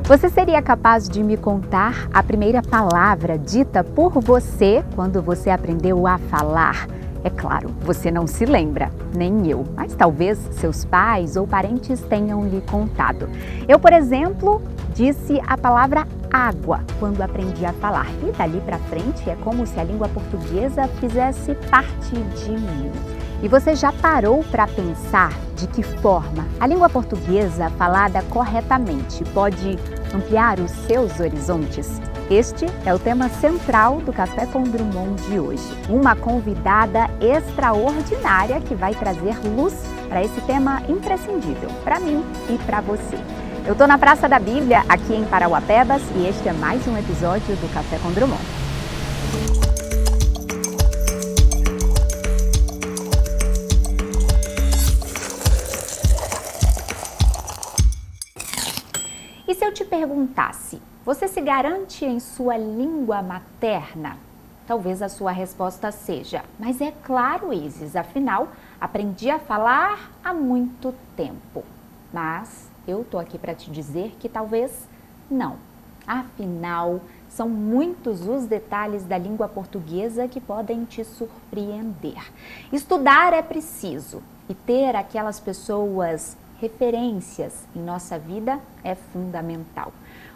Você seria capaz de me contar a primeira palavra dita por você quando você aprendeu a falar? É claro, você não se lembra, nem eu, mas talvez seus pais ou parentes tenham lhe contado. Eu, por exemplo, disse a palavra água quando aprendi a falar. E dali para frente é como se a língua portuguesa fizesse parte de mim. E você já parou para pensar de que forma a língua portuguesa falada corretamente pode ampliar os seus horizontes? Este é o tema central do Café com Drummond de hoje. Uma convidada extraordinária que vai trazer luz para esse tema imprescindível, para mim e para você. Eu estou na Praça da Bíblia, aqui em Parauapebas, e este é mais um episódio do Café com Drummond. E se eu te perguntasse, você se garante em sua língua materna? Talvez a sua resposta seja, mas é claro, Isis, afinal, aprendi a falar há muito tempo. Mas eu tô aqui para te dizer que talvez não. Afinal, são muitos os detalhes da língua portuguesa que podem te surpreender. Estudar é preciso e ter aquelas pessoas referências em nossa vida é fundamental.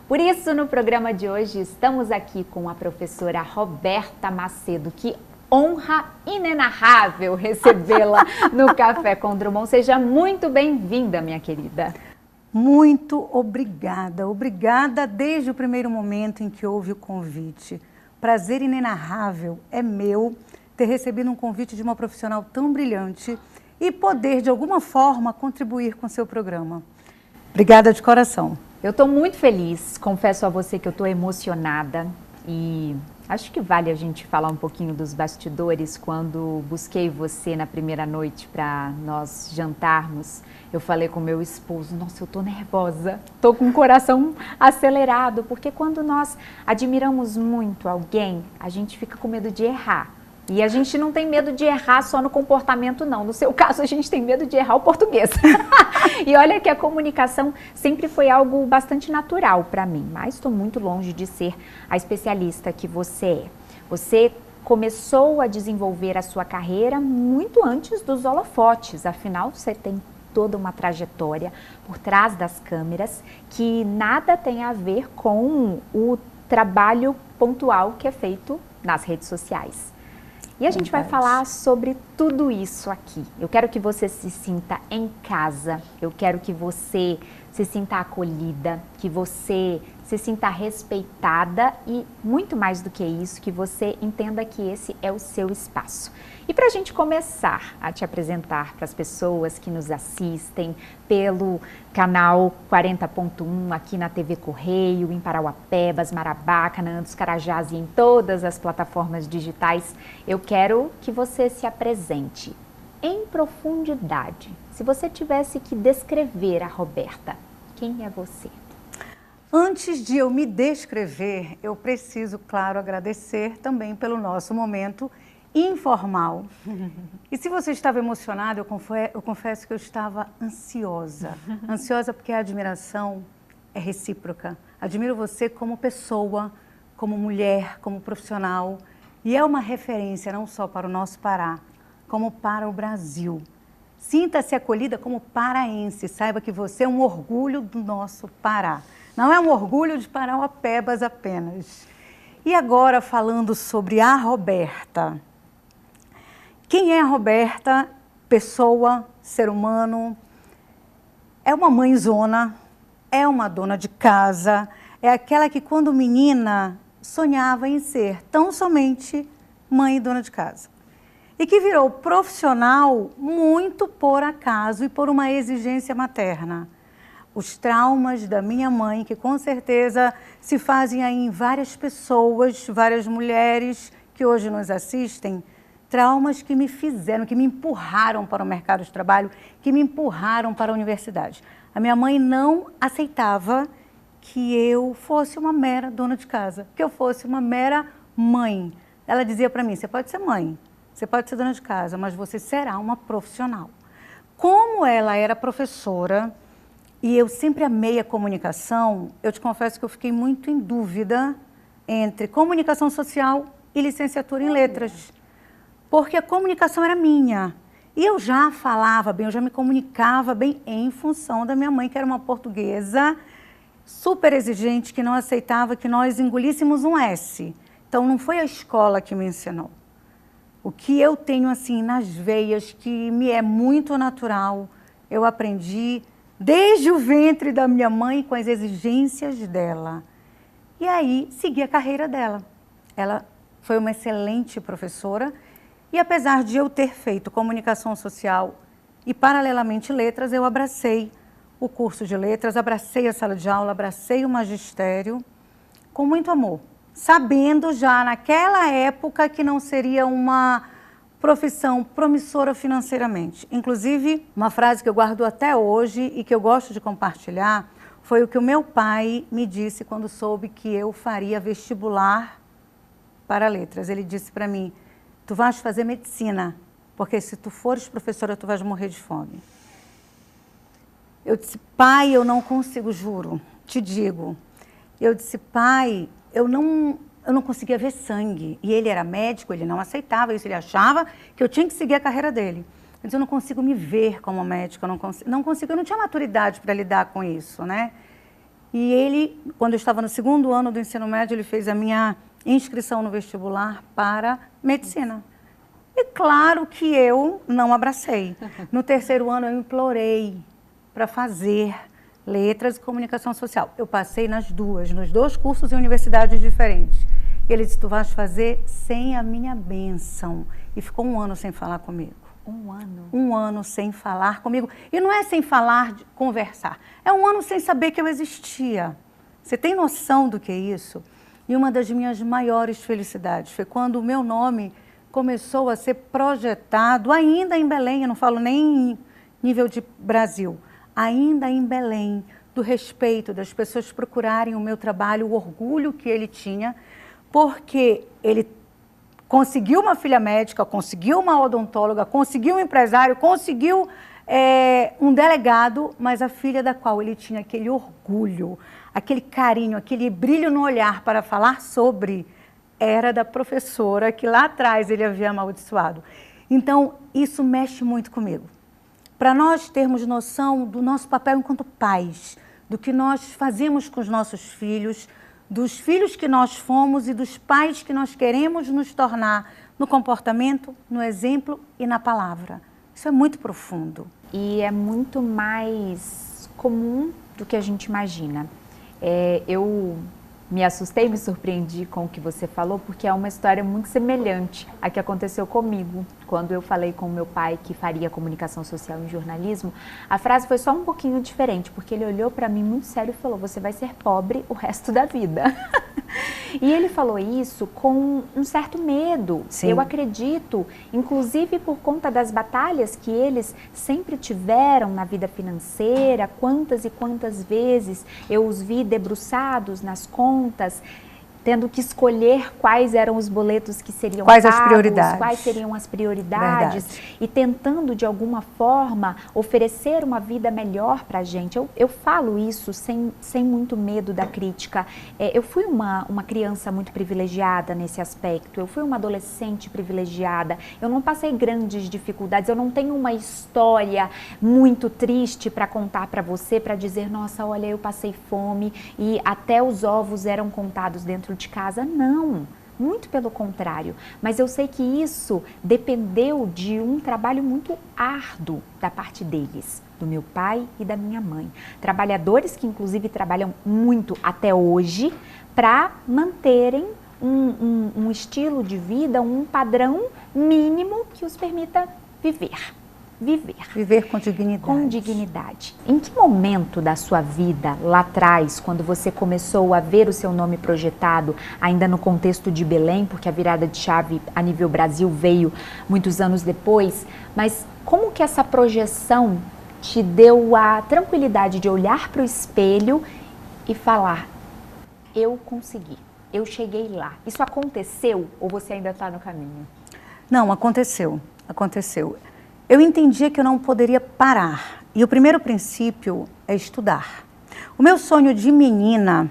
Por isso, no programa de hoje, estamos aqui com a professora Roberta Macedo. Que honra inenarrável recebê-la no Café com Drummond. Seja muito bem-vinda, minha querida. Muito obrigada. Obrigada desde o primeiro momento em que houve o convite. Prazer inenarrável é meu ter recebido um convite de uma profissional tão brilhante e poder, de alguma forma, contribuir com o seu programa. Obrigada de coração. Eu estou muito feliz, confesso a você que eu estou emocionada e acho que vale a gente falar um pouquinho dos bastidores. Quando busquei você na primeira noite para nós jantarmos, eu falei com meu esposo, nossa, eu estou nervosa, estou com o coração acelerado, porque quando nós admiramos muito alguém, a gente fica com medo de errar. E a gente não tem medo de errar só no comportamento, não. No seu caso, a gente tem medo de errar o português. E olha que a comunicação sempre foi algo bastante natural para mim, mas estou muito longe de ser a especialista que você é. Você começou a desenvolver a sua carreira muito antes dos holofotes, afinal, você tem toda uma trajetória por trás das câmeras que nada tem a ver com o trabalho pontual que é feito nas redes sociais. E a gente vai falar sobre tudo isso aqui. Eu quero que você se sinta em casa, eu quero que você se sinta acolhida, que você se sinta respeitada e, muito mais do que isso, que você entenda que esse é o seu espaço. E para a gente começar a te apresentar para as pessoas que nos assistem pelo canal 40.1 aqui na TV Correio, em Parauapebas, Marabá, Canaã dos Carajás e em todas as plataformas digitais, eu quero que você se apresente em profundidade. Se você tivesse que descrever a Roberta, quem é você? Antes de eu me descrever, eu preciso, claro, agradecer também pelo nosso momento informal. E se você estava emocionada, eu confesso que eu estava ansiosa. Ansiosa porque a admiração é recíproca. Admiro você como pessoa, como mulher, como profissional. E é uma referência não só para o nosso Pará, como para o Brasil. Sinta-se acolhida como paraense. Saiba que você é um orgulho do nosso Pará. Não é um orgulho de Parauapebas apenas. E agora falando sobre a Roberta. Quem é a Roberta? Pessoa, ser humano, é uma mãezona, é uma dona de casa, é aquela que quando menina sonhava em ser tão somente mãe e dona de casa. E que virou profissional muito por acaso e por uma exigência materna. Os traumas da minha mãe, que com certeza se fazem aí em várias pessoas, várias mulheres que hoje nos assistem, traumas que me fizeram, que me empurraram para o mercado de trabalho, que me empurraram para a universidade. A minha mãe não aceitava que eu fosse uma mera dona de casa, que eu fosse uma mera mãe. Ela dizia para mim, você pode ser mãe, você pode ser dona de casa, mas você será uma profissional. Como ela era professora, e eu sempre amei a comunicação, eu te confesso que eu fiquei muito em dúvida entre comunicação social e licenciatura em letras. Porque a comunicação era minha. E eu já falava bem, eu já me comunicava bem em função da minha mãe, que era uma portuguesa super exigente, que não aceitava que nós engolíssemos um S. Então, não foi a escola que me ensinou. O que eu tenho, assim, nas veias, que me é muito natural, eu aprendi desde o ventre da minha mãe, com as exigências dela. E aí, segui a carreira dela. Ela foi uma excelente professora e, apesar de eu ter feito comunicação social e, paralelamente, letras, eu abracei o curso de letras, abracei a sala de aula, abracei o magistério com muito amor, sabendo já naquela época que não seria uma profissão promissora financeiramente. Inclusive, uma frase que eu guardo até hoje e que eu gosto de compartilhar foi o que o meu pai me disse quando soube que eu faria vestibular para letras. Ele disse para mim: tu vais fazer medicina, porque se tu fores professora, tu vais morrer de fome. Eu disse: pai, eu não consigo, juro, te digo. Eu disse: pai, eu não conseguia ver sangue. E ele era médico, ele não aceitava isso, ele achava que eu tinha que seguir a carreira dele. Eu disse: eu não consigo me ver como médico, eu não tinha maturidade para lidar com isso, né? E ele, quando eu estava no 2º ano do ensino médio, ele fez a minha inscrição no vestibular para medicina. E claro que eu não abracei. No 3º ano eu implorei para fazer letras e comunicação social. Eu passei nas duas, nos 2 cursos em universidades diferentes. E ele disse: tu vais fazer sem a minha bênção. E ficou 1 ano sem falar comigo. 1 ano? 1 ano sem falar comigo. E não é sem falar, de conversar. É 1 ano sem saber que eu existia. Você tem noção do que é isso? E uma das minhas maiores felicidades foi quando o meu nome começou a ser projetado, ainda em Belém, eu não falo nem em nível de Brasil, ainda em Belém, do respeito das pessoas procurarem o meu trabalho, o orgulho que ele tinha, porque ele conseguiu uma filha médica, conseguiu uma odontóloga, conseguiu um empresário, conseguiu um delegado, mas a filha da qual ele tinha aquele orgulho, aquele carinho, aquele brilho no olhar para falar sobre, era da professora que lá atrás ele havia amaldiçoado. Então, isso mexe muito comigo. Para nós termos noção do nosso papel enquanto pais, do que nós fazemos com os nossos filhos, dos filhos que nós fomos e dos pais que nós queremos nos tornar no comportamento, no exemplo e na palavra. Isso é muito profundo. E é muito mais comum do que a gente imagina. Eu me assustei, me surpreendi com o que você falou, porque é uma história muito semelhante à que aconteceu comigo. Quando eu falei com meu pai que faria comunicação social em jornalismo, a frase foi só um pouquinho diferente, porque ele olhou para mim muito sério e falou: você vai ser pobre o resto da vida. E ele falou isso com um certo medo. Sim. Eu acredito, inclusive por conta das batalhas que eles sempre tiveram na vida financeira, quantas e quantas vezes eu os vi debruçados nas contas, tendo que escolher quais eram os boletos que seriam pagos, as prioridades. Quais seriam as prioridades. Verdade. E tentando, de alguma forma, oferecer uma vida melhor para a gente. Eu falo isso sem muito medo da crítica. Eu fui uma criança muito privilegiada nesse aspecto, eu fui uma adolescente privilegiada, eu não passei grandes dificuldades, eu não tenho uma história muito triste para contar para você, para dizer: nossa, olha, eu passei fome e até os ovos eram contados dentro de casa. Não, muito pelo contrário, mas eu sei que isso dependeu de um trabalho muito árduo da parte deles, do meu pai e da minha mãe, trabalhadores que inclusive trabalham muito até hoje para manterem um estilo de vida, um padrão mínimo que os permita viver. Viver com dignidade. Com dignidade. Em que momento da sua vida, lá atrás, quando você começou a ver o seu nome projetado, ainda no contexto de Belém, porque a virada de chave a nível Brasil veio muitos anos depois, mas como que essa projeção te deu a tranquilidade de olhar para o espelho e falar: eu consegui, eu cheguei lá. Isso aconteceu ou você ainda está no caminho? Não, aconteceu. Eu entendia que eu não poderia parar. E o primeiro princípio é estudar. O meu sonho de menina,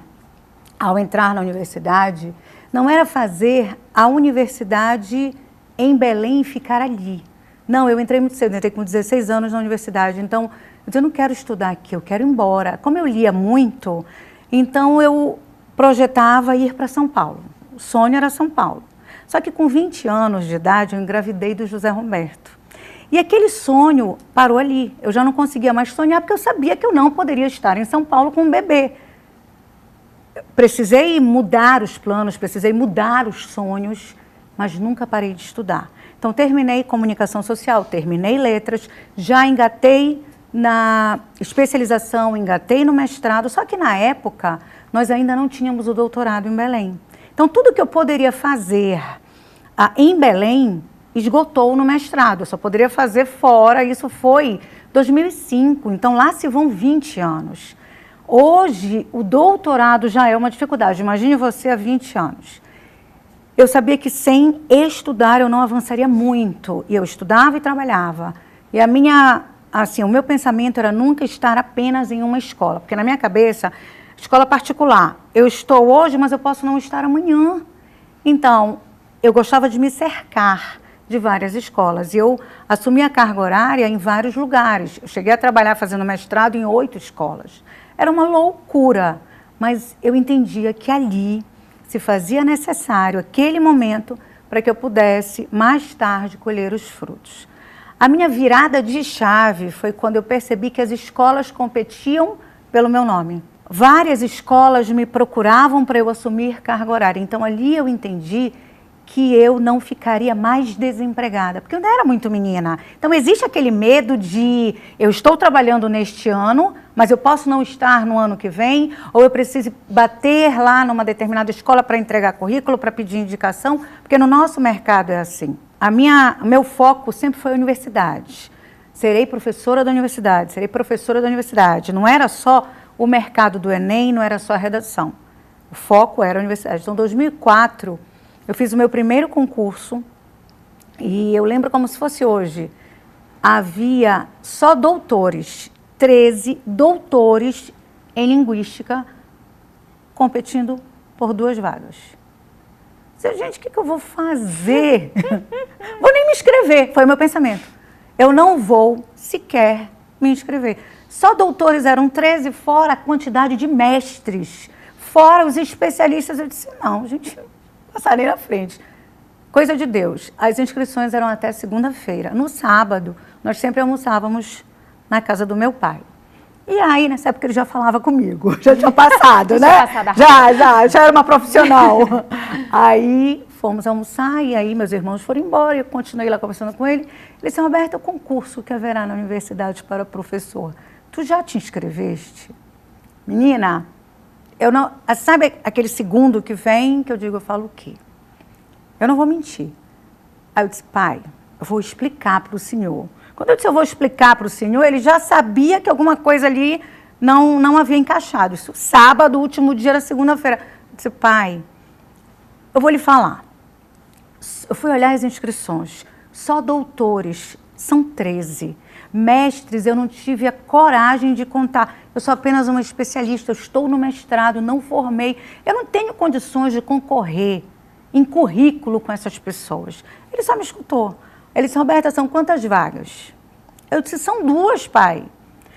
ao entrar na universidade, não era fazer a universidade em Belém e ficar ali. Não, eu entrei muito cedo, entrei com 16 anos na universidade, então eu não quero estudar aqui, eu quero ir embora. Como eu lia muito, então eu projetava ir para São Paulo. O sonho era São Paulo. Só que com 20 anos de idade eu engravidei do José Roberto. E aquele sonho parou ali. Eu já não conseguia mais sonhar porque eu sabia que eu não poderia estar em São Paulo com um bebê. Precisei mudar os planos, precisei mudar os sonhos, mas nunca parei de estudar. Então terminei comunicação social, terminei letras, já engatei na especialização, engatei no mestrado, só que na época nós ainda não tínhamos o doutorado em Belém. Então tudo que eu poderia fazer em Belém esgotou no mestrado, eu só poderia fazer fora, isso foi 2005, então lá se vão 20 anos. Hoje, o doutorado já é uma dificuldade, imagine você há 20 anos. Eu sabia que sem estudar eu não avançaria muito, e eu estudava e trabalhava. E o meu pensamento era nunca estar apenas em uma escola, porque na minha cabeça, escola particular, eu estou hoje, mas eu posso não estar amanhã. Então, eu gostava de me cercar de várias escolas. E eu assumi a carga horária em vários lugares. Eu cheguei a trabalhar fazendo mestrado em 8 escolas. Era uma loucura, mas eu entendia que ali se fazia necessário aquele momento para que eu pudesse mais tarde colher os frutos. A minha virada de chave foi quando eu percebi que as escolas competiam pelo meu nome. Várias escolas me procuravam para eu assumir carga horária. Então ali eu entendi que eu não ficaria mais desempregada, porque eu ainda era muito menina. Então existe aquele medo de eu estou trabalhando neste ano, mas eu posso não estar no ano que vem, ou eu preciso bater lá numa determinada escola para entregar currículo, para pedir indicação, porque no nosso mercado é assim. O meu foco sempre foi a universidade. Serei professora da universidade, serei professora da universidade. Não era só o mercado do Enem, não era só a redação. O foco era a universidade. Então, em 2004, eu fiz o meu primeiro concurso e eu lembro como se fosse hoje. Havia só doutores, 13 doutores em linguística competindo por 2 vagas. Gente, o que eu vou fazer? Vou nem me inscrever, foi o meu pensamento. Eu não vou sequer me inscrever. Só doutores eram 13, fora a quantidade de mestres, fora os especialistas. Eu disse, não, gente, passarei na frente. Coisa de Deus. As inscrições eram até segunda-feira. No sábado, nós sempre almoçávamos na casa do meu pai. E aí, nessa época, ele já falava comigo. Já tinha passado, né? Já era uma profissional. Aí, fomos almoçar e aí meus irmãos foram embora. Eu continuei lá conversando com ele. Ele disse, Roberta, o concurso que haverá na universidade para professor, tu já te inscreveste? Menina, eu não... Sabe aquele segundo que vem que eu falo o quê? Eu não vou mentir. Aí eu disse, pai, eu vou explicar para o senhor. Quando eu disse eu vou explicar para o senhor, ele já sabia que alguma coisa ali não havia encaixado. Isso sábado, último dia da segunda-feira. Eu disse, pai, eu vou lhe falar. Eu fui olhar as inscrições. Só doutores, são 13. Mestres, eu não tive a coragem de contar. Eu sou apenas uma especialista, eu estou no mestrado, não formei. Eu não tenho condições de concorrer em currículo com essas pessoas. Ele só me escutou. Ele disse, Roberta, são quantas vagas? Eu disse, são 2, pai.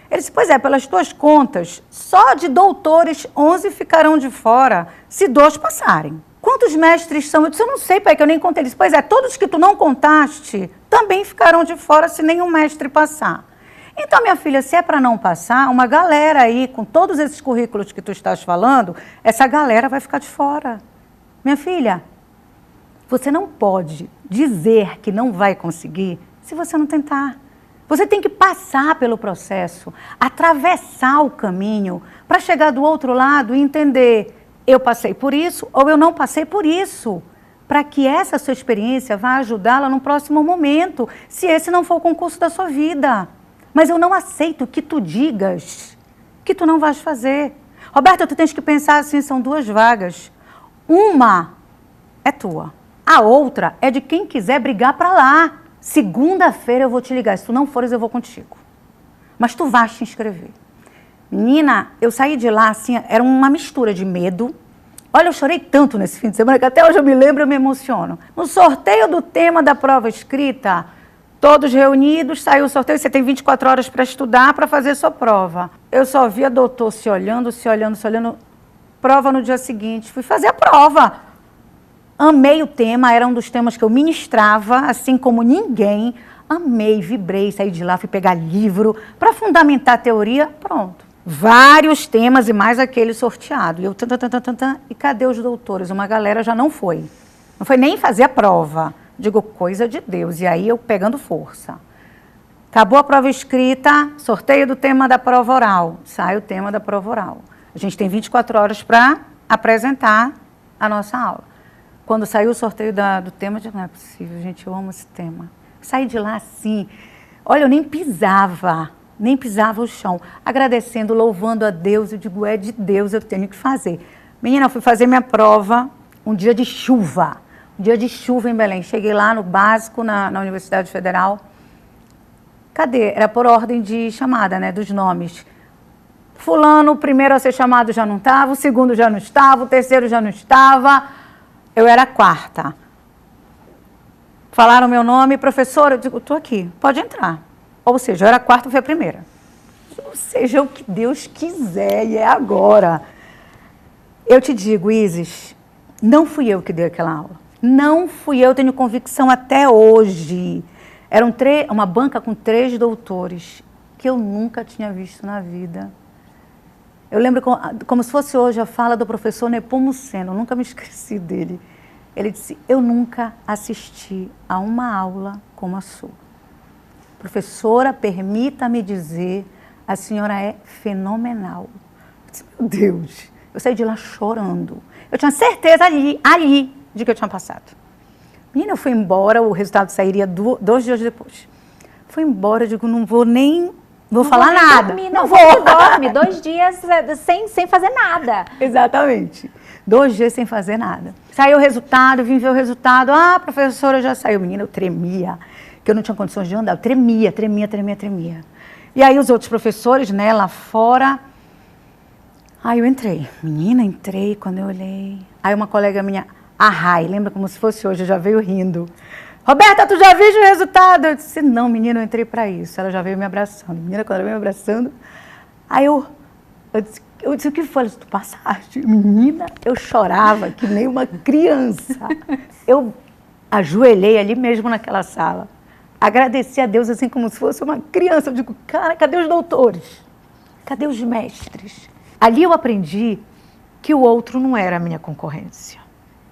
Ele disse, pois é, pelas tuas contas, só de doutores 11 ficarão de fora, se 2 passarem. Quantos mestres são? Eu disse, eu não sei, pai, que eu nem contei. Ele disse, pois é, todos que tu não contaste também ficarão de fora se nenhum mestre passar. Então, minha filha, se é para não passar, uma galera aí, com todos esses currículos que tu estás falando, essa galera vai ficar de fora. Minha filha, você não pode dizer que não vai conseguir se você não tentar. Você tem que passar pelo processo, atravessar o caminho para chegar do outro lado e entender, eu passei por isso ou eu não passei por isso, para que essa sua experiência vá ajudá-la no próximo momento, se esse não for o concurso da sua vida. Mas eu não aceito que tu digas que tu não vais fazer. Roberta, tu tens que pensar assim, são 2 vagas. Uma é tua. A outra é de quem quiser brigar para lá. Segunda-feira eu vou te ligar. Se tu não fores, eu vou contigo. mas tu vais te inscrever. Menina, eu saí de lá, assim, era uma mistura de medo. Olha, eu chorei tanto nesse fim de semana que até hoje eu me lembro, eu me emociono. No sorteio do tema da prova escrita, todos reunidos, saiu o sorteio, você tem 24 horas para estudar, para fazer sua prova. Eu só via doutor se olhando, prova no dia seguinte, fui fazer a prova. Amei o tema, era um dos temas que eu ministrava, assim como ninguém. Amei, vibrei, saí de lá, fui pegar livro para fundamentar a teoria, pronto. Vários temas e mais aquele sorteado. E eu, e cadê os doutores? Uma galera já não foi. Não foi nem fazer a prova. Digo, coisa de Deus. E aí eu pegando força. Acabou a prova escrita, sorteio do tema da prova oral. Sai o tema da prova oral. A gente tem 24 horas para apresentar a nossa aula. Quando saiu o sorteio do tema, eu digo, não é possível, gente, eu amo esse tema. Saí de lá assim, olha, eu nem pisava o chão, agradecendo, louvando a Deus. Eu digo, é de Deus, eu tenho que fazer. Menina, eu fui fazer minha prova um dia de chuva em Belém. Cheguei lá no básico, na Universidade Federal. Cadê? Era por ordem de chamada, né, dos nomes. Fulano, o primeiro a ser chamado já não estava, o segundo já não estava, o terceiro já não estava. Eu era a quarta. Falaram meu nome, professora, eu digo, estou aqui, pode entrar. Ou seja, eu era a quarta, foi a primeira. Ou seja, o que Deus quiser, e é agora. Eu te digo, Isis, não fui eu que dei aquela aula. Não fui eu, tenho convicção até hoje. Era uma banca com 3 doutores, que eu nunca tinha visto na vida. Eu lembro como se fosse hoje a fala do professor Nepomuceno, eu nunca me esqueci dele. Ele disse, eu nunca assisti a uma aula como a sua. Professora, permita-me dizer, a senhora é fenomenal. Eu disse, meu Deus, eu saí de lá chorando. Eu tinha certeza ali, de que eu tinha passado. Menina, eu fui embora, o resultado sairia 2 dias depois. Fui embora, eu digo, não vou falar nada. Dormir, não vou. Dorme 2 dias sem fazer nada. Exatamente. 2 dias sem fazer nada. Saiu o resultado, vim ver o resultado. Ah, professora, já saiu. Menina, eu tremia, que eu não tinha condições de andar. Eu tremia. E aí os outros professores, né, lá fora. Aí eu entrei. Menina, entrei, quando eu olhei. Aí uma colega minha, a Rai, lembra como se fosse hoje, já veio rindo. Roberta, tu já viu o resultado? Eu disse, não, menina, eu entrei para isso. Ela já veio me abraçando. Menina, quando ela veio me abraçando, aí eu disse, o que foi? Ela disse, tu passaste? Menina, eu chorava que nem uma criança. Eu ajoelhei ali mesmo naquela sala. Agradeci a Deus assim como se fosse uma criança. Eu digo, cara, cadê os doutores? Cadê os mestres? Ali eu aprendi que o outro não era a minha concorrência.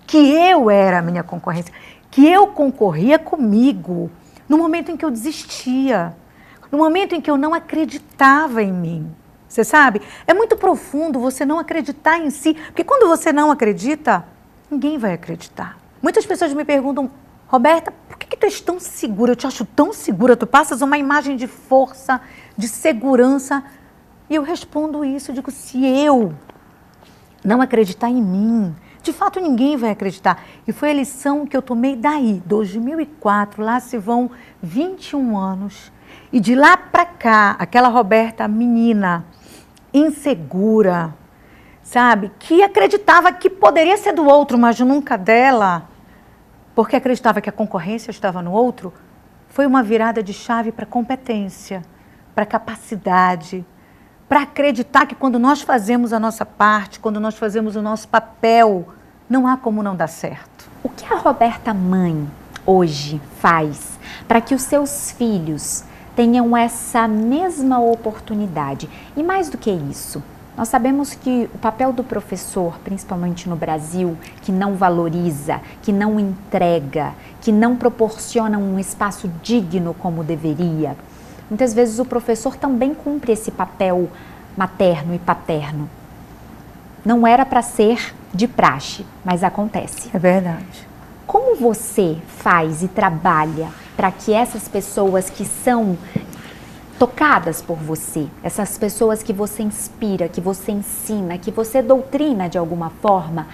Que eu era a minha concorrência. Que eu concorria comigo no momento em que eu desistia. No momento em que eu não acreditava em mim. Você sabe? É muito profundo você não acreditar em si. Porque quando você não acredita, ninguém vai acreditar. Muitas pessoas me perguntam, Roberta, por que tu és tão segura? Eu te acho tão segura. Tu passas uma imagem de força, de segurança. E eu respondo isso, digo, se eu não acreditar em mim, de fato ninguém vai acreditar. E foi a lição que eu tomei daí, 2004, lá se vão 21 anos. E de lá para cá, aquela Roberta, menina, insegura, sabe? Que acreditava que poderia ser do outro, mas nunca dela, porque acreditava que a concorrência estava no outro, foi uma virada de chave para competência, para capacidade, para acreditar que quando nós fazemos a nossa parte, quando nós fazemos o nosso papel, não há como não dar certo. O que a Roberta mãe hoje faz para que os seus filhos tenham essa mesma oportunidade? E mais do que isso, nós sabemos que o papel do professor, principalmente no Brasil, que não valoriza, que não entrega, que não proporciona um espaço digno como deveria, muitas vezes o professor também cumpre esse papel materno e paterno. Não era para ser de praxe, mas acontece. É verdade. Como você faz e trabalha para que essas pessoas que são tocadas por você, essas pessoas que você inspira, que você ensina, que você doutrina de alguma forma,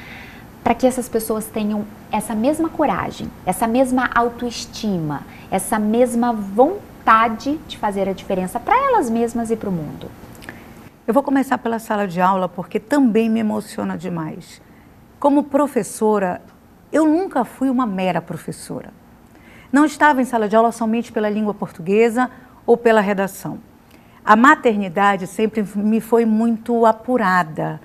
para que essas pessoas tenham essa mesma coragem, essa mesma autoestima, essa mesma vontade vontade de fazer a diferença para elas mesmas e para o mundo? Eu vou começar pela sala de aula porque também me emociona demais. Como professora, eu nunca fui uma mera professora. Não estava em sala de aula somente pela língua portuguesa ou pela redação. A maternidade sempre me foi muito apurada.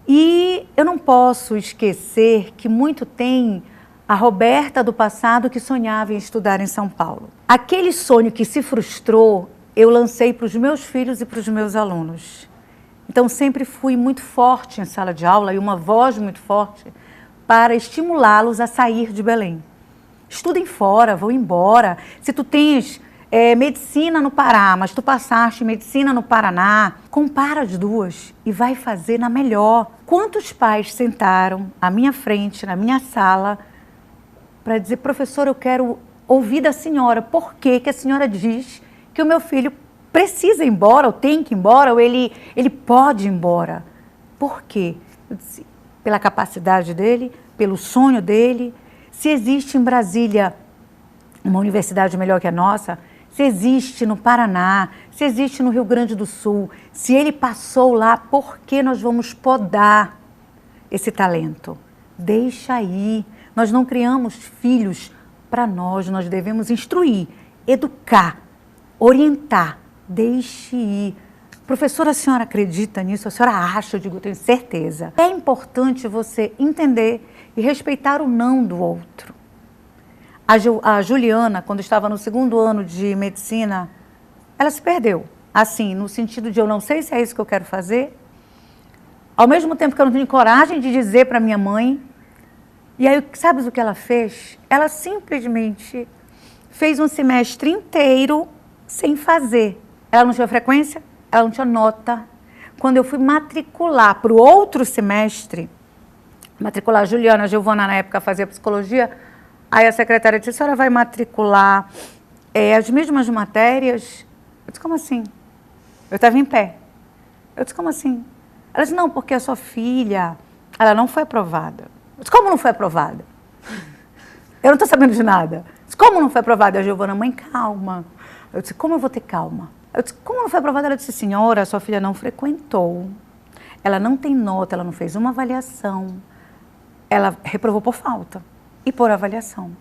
E eu não posso esquecer que muito tem a Roberta do passado que sonhava em estudar em São Paulo. Aquele sonho que se frustrou, eu lancei para os meus filhos e para os meus alunos. Então sempre fui muito forte em sala de aula e uma voz muito forte para estimulá-los a sair de Belém. Estudem fora, vão embora. Se tu tens medicina no Pará, mas tu passaste medicina no Paraná, compara as duas e vai fazer na melhor. Quantos pais sentaram à minha frente, na minha sala, para dizer, professora, eu quero ouvir da senhora, por que a senhora diz que o meu filho precisa ir embora, ou tem que ir embora, ou ele pode ir embora? Por quê? Eu disse, pela capacidade dele, pelo sonho dele. Se existe em Brasília uma universidade melhor que a nossa, se existe no Paraná, se existe no Rio Grande do Sul, se ele passou lá, por que nós vamos podar esse talento? Deixa aí. Nós não criamos filhos para nós devemos instruir, educar, orientar. Deixe ir. Professora, a senhora acredita nisso? A senhora acha? Eu digo, eu tenho certeza. É importante você entender e respeitar o não do outro. A Juliana, quando estava no 2º ano de medicina, ela se perdeu. Assim, no sentido de eu não sei se é isso que eu quero fazer. Ao mesmo tempo que eu não tenho coragem de dizer para minha mãe. E aí, sabes o que ela fez? Ela simplesmente fez um semestre inteiro sem fazer. Ela não tinha frequência, ela não tinha nota. Quando eu fui matricular para o outro semestre, matricular a Juliana, a Giovana na época fazia psicologia, aí a secretária disse, a senhora vai matricular as mesmas matérias? Eu disse, como assim? Eu estava em pé. Eu disse, como assim? Ela disse, não, porque a sua filha, ela não foi aprovada. Eu disse, como não foi aprovada? Eu não estou sabendo de nada. Eu disse, como não foi aprovada? A Giovana, mãe, calma. Eu disse, como eu vou ter calma? Eu disse, como não foi aprovada? Ela disse, senhora, a sua filha não frequentou. Ela não tem nota, ela não fez uma avaliação. Ela reprovou por falta e por avaliação.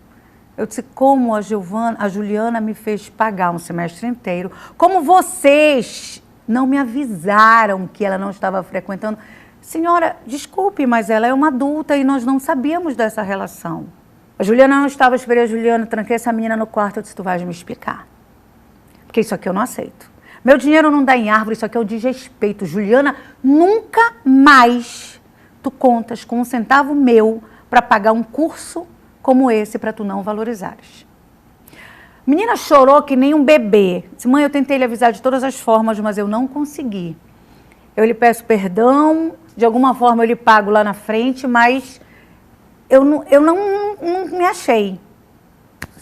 Eu disse, como a Juliana me fez pagar um semestre inteiro, como vocês não me avisaram que ela não estava frequentando. Senhora, desculpe, mas ela é uma adulta e nós não sabíamos dessa relação. A Juliana não estava, esperei a Juliana, tranquei essa menina no quarto, eu disse, tu vais me explicar. Porque isso aqui eu não aceito. Meu dinheiro não dá em árvore, isso aqui é o desrespeito. Juliana, nunca mais tu contas com um centavo meu para pagar um curso como esse para tu não valorizares. Menina chorou que nem um bebê. Disse, mãe, eu tentei lhe avisar de todas as formas, mas eu não consegui. Eu lhe peço perdão, de alguma forma eu lhe pago lá na frente, mas eu não me achei.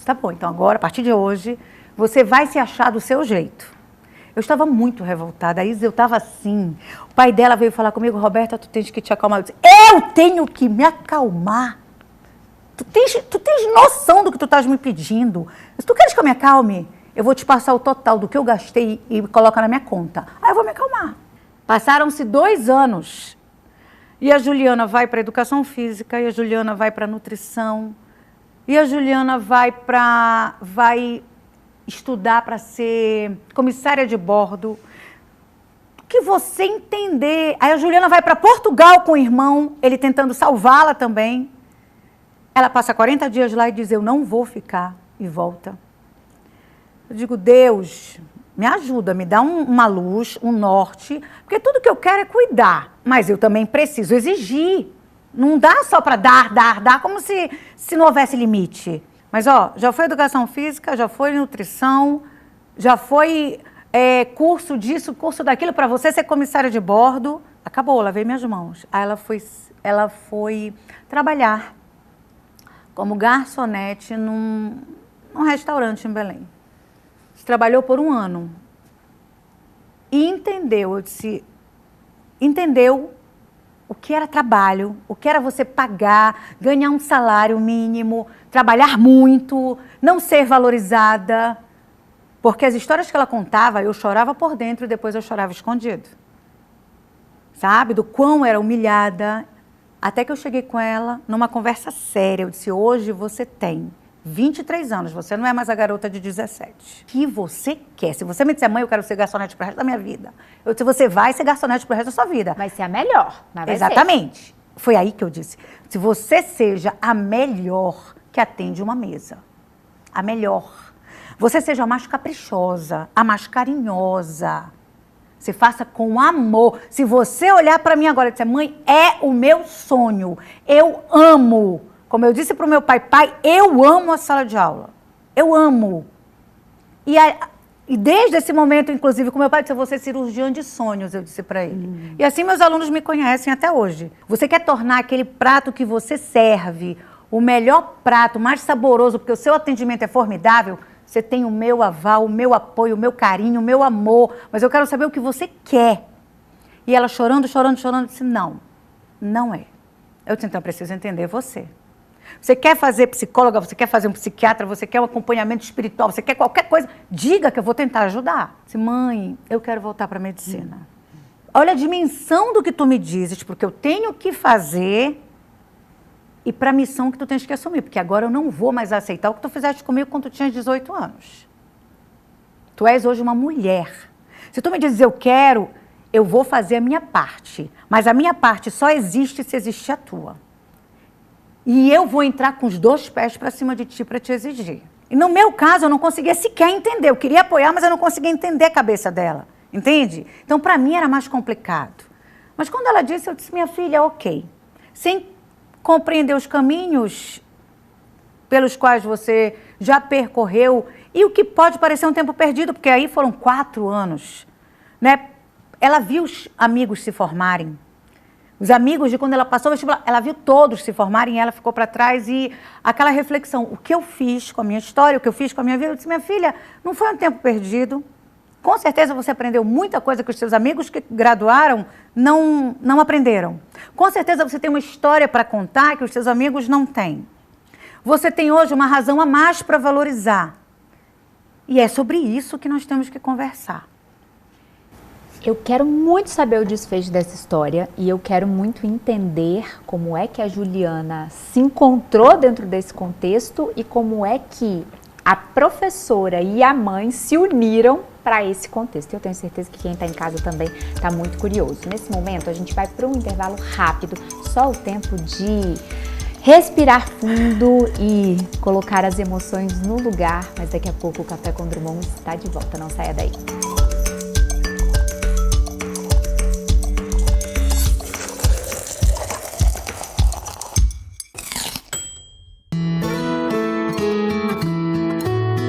Tá bom, então agora, a partir de hoje, você vai se achar do seu jeito. Eu estava muito revoltada, a Isa, eu estava assim. O pai dela veio falar comigo, Roberta, tu tens que te acalmar. Eu disse, eu tenho que me acalmar? Tu tens noção do que tu estás me pedindo? Se tu queres que eu me acalme, eu vou te passar o total do que eu gastei e coloca na minha conta. Aí eu vou me acalmar. Passaram-se 2 anos. E a Juliana vai para a educação física, e a Juliana vai para a nutrição, e a Juliana vai estudar para ser comissária de bordo. Que você entender. Aí a Juliana vai para Portugal com o irmão, ele tentando salvá-la também. Ela passa 40 dias lá e diz, eu não vou ficar, e volta. Eu digo, Deus, me ajuda, me dá uma luz, um norte, porque tudo que eu quero é cuidar, mas eu também preciso exigir. Não dá só para dar, como se não houvesse limite. Mas, ó, já foi educação física, já foi nutrição, já foi curso disso, curso daquilo, para você ser comissária de bordo. Acabou, lavei minhas mãos. Aí ela foi trabalhar como garçonete num restaurante em Belém. Trabalhou por 1 ano. E entendeu o que era trabalho, o que era você pagar, ganhar um salário mínimo, trabalhar muito, não ser valorizada, Porque as histórias que ela contava, eu chorava por dentro e depois eu chorava escondido. Sabe? Do quão era humilhada. Até que eu cheguei com ela numa conversa séria. Eu disse, hoje você tem 23 anos, você não é mais a garota de 17. O que você quer? Se você me disser, mãe, eu quero ser garçonete pro resto da minha vida. Eu disse, você vai ser garçonete pro resto da sua vida. Vai ser a melhor, mas vai Exatamente. Foi aí que eu disse, se você seja a melhor que atende uma mesa. A melhor. Você seja a mais caprichosa, a mais carinhosa. Se faça com amor. Se você olhar para mim agora e disser, mãe, é o meu sonho. Eu amo. Como eu disse para o meu pai, pai, eu amo a sala de aula. Eu amo. E desde esse momento, inclusive, com meu pai, disse, eu vou ser cirurgiã de sonhos, eu disse para ele. E assim meus alunos me conhecem até hoje. Você quer tornar aquele prato que você serve o melhor prato, mais saboroso, porque o seu atendimento é formidável, você tem o meu aval, o meu apoio, o meu carinho, o meu amor, mas eu quero saber o que você quer. E ela chorando, disse, não, não é. Eu disse, então eu preciso entender você. Você quer fazer psicóloga, você quer fazer um psiquiatra, você quer um acompanhamento espiritual, você quer qualquer coisa, diga que eu vou tentar ajudar. Eu disse, mãe, eu quero voltar para a medicina. Olha a dimensão do que tu me dizes, porque eu tenho que fazer e para a missão que tu tens que assumir, porque agora eu não vou mais aceitar o que tu fizeste comigo quando tu tinhas 18 anos. Tu és hoje uma mulher. Se tu me dizes eu quero, eu vou fazer a minha parte, mas a minha parte só existe se existir a tua. E eu vou entrar com os 2 pés para cima de ti para te exigir. E no meu caso, eu não conseguia sequer entender. Eu queria apoiar, mas eu não conseguia entender a cabeça dela. Entende? Então, para mim, era mais complicado. Mas quando ela disse, eu disse, minha filha, ok. Sem compreender os caminhos pelos quais você já percorreu e o que pode parecer um tempo perdido, porque aí foram 4 anos. Né? Ela viu os amigos se formarem. Os amigos de quando ela passou o vestibular, ela viu todos se formarem e ela ficou para trás e aquela reflexão, o que eu fiz com a minha história, o que eu fiz com a minha vida, eu disse, minha filha, não foi um tempo perdido. Com certeza você aprendeu muita coisa que os seus amigos que graduaram não aprenderam. Com certeza você tem uma história para contar que os seus amigos não têm. Você tem hoje uma razão a mais para valorizar. E é sobre isso que nós temos que conversar. Eu quero muito saber o desfecho dessa história e eu quero muito entender como é que a Juliana se encontrou dentro desse contexto e como é que a professora e a mãe se uniram para esse contexto. Eu tenho certeza que quem está em casa também está muito curioso. Nesse momento, a gente vai para um intervalo rápido, só o tempo de respirar fundo e colocar as emoções no lugar, mas daqui a pouco o Café com Drummond está de volta, não saia daí.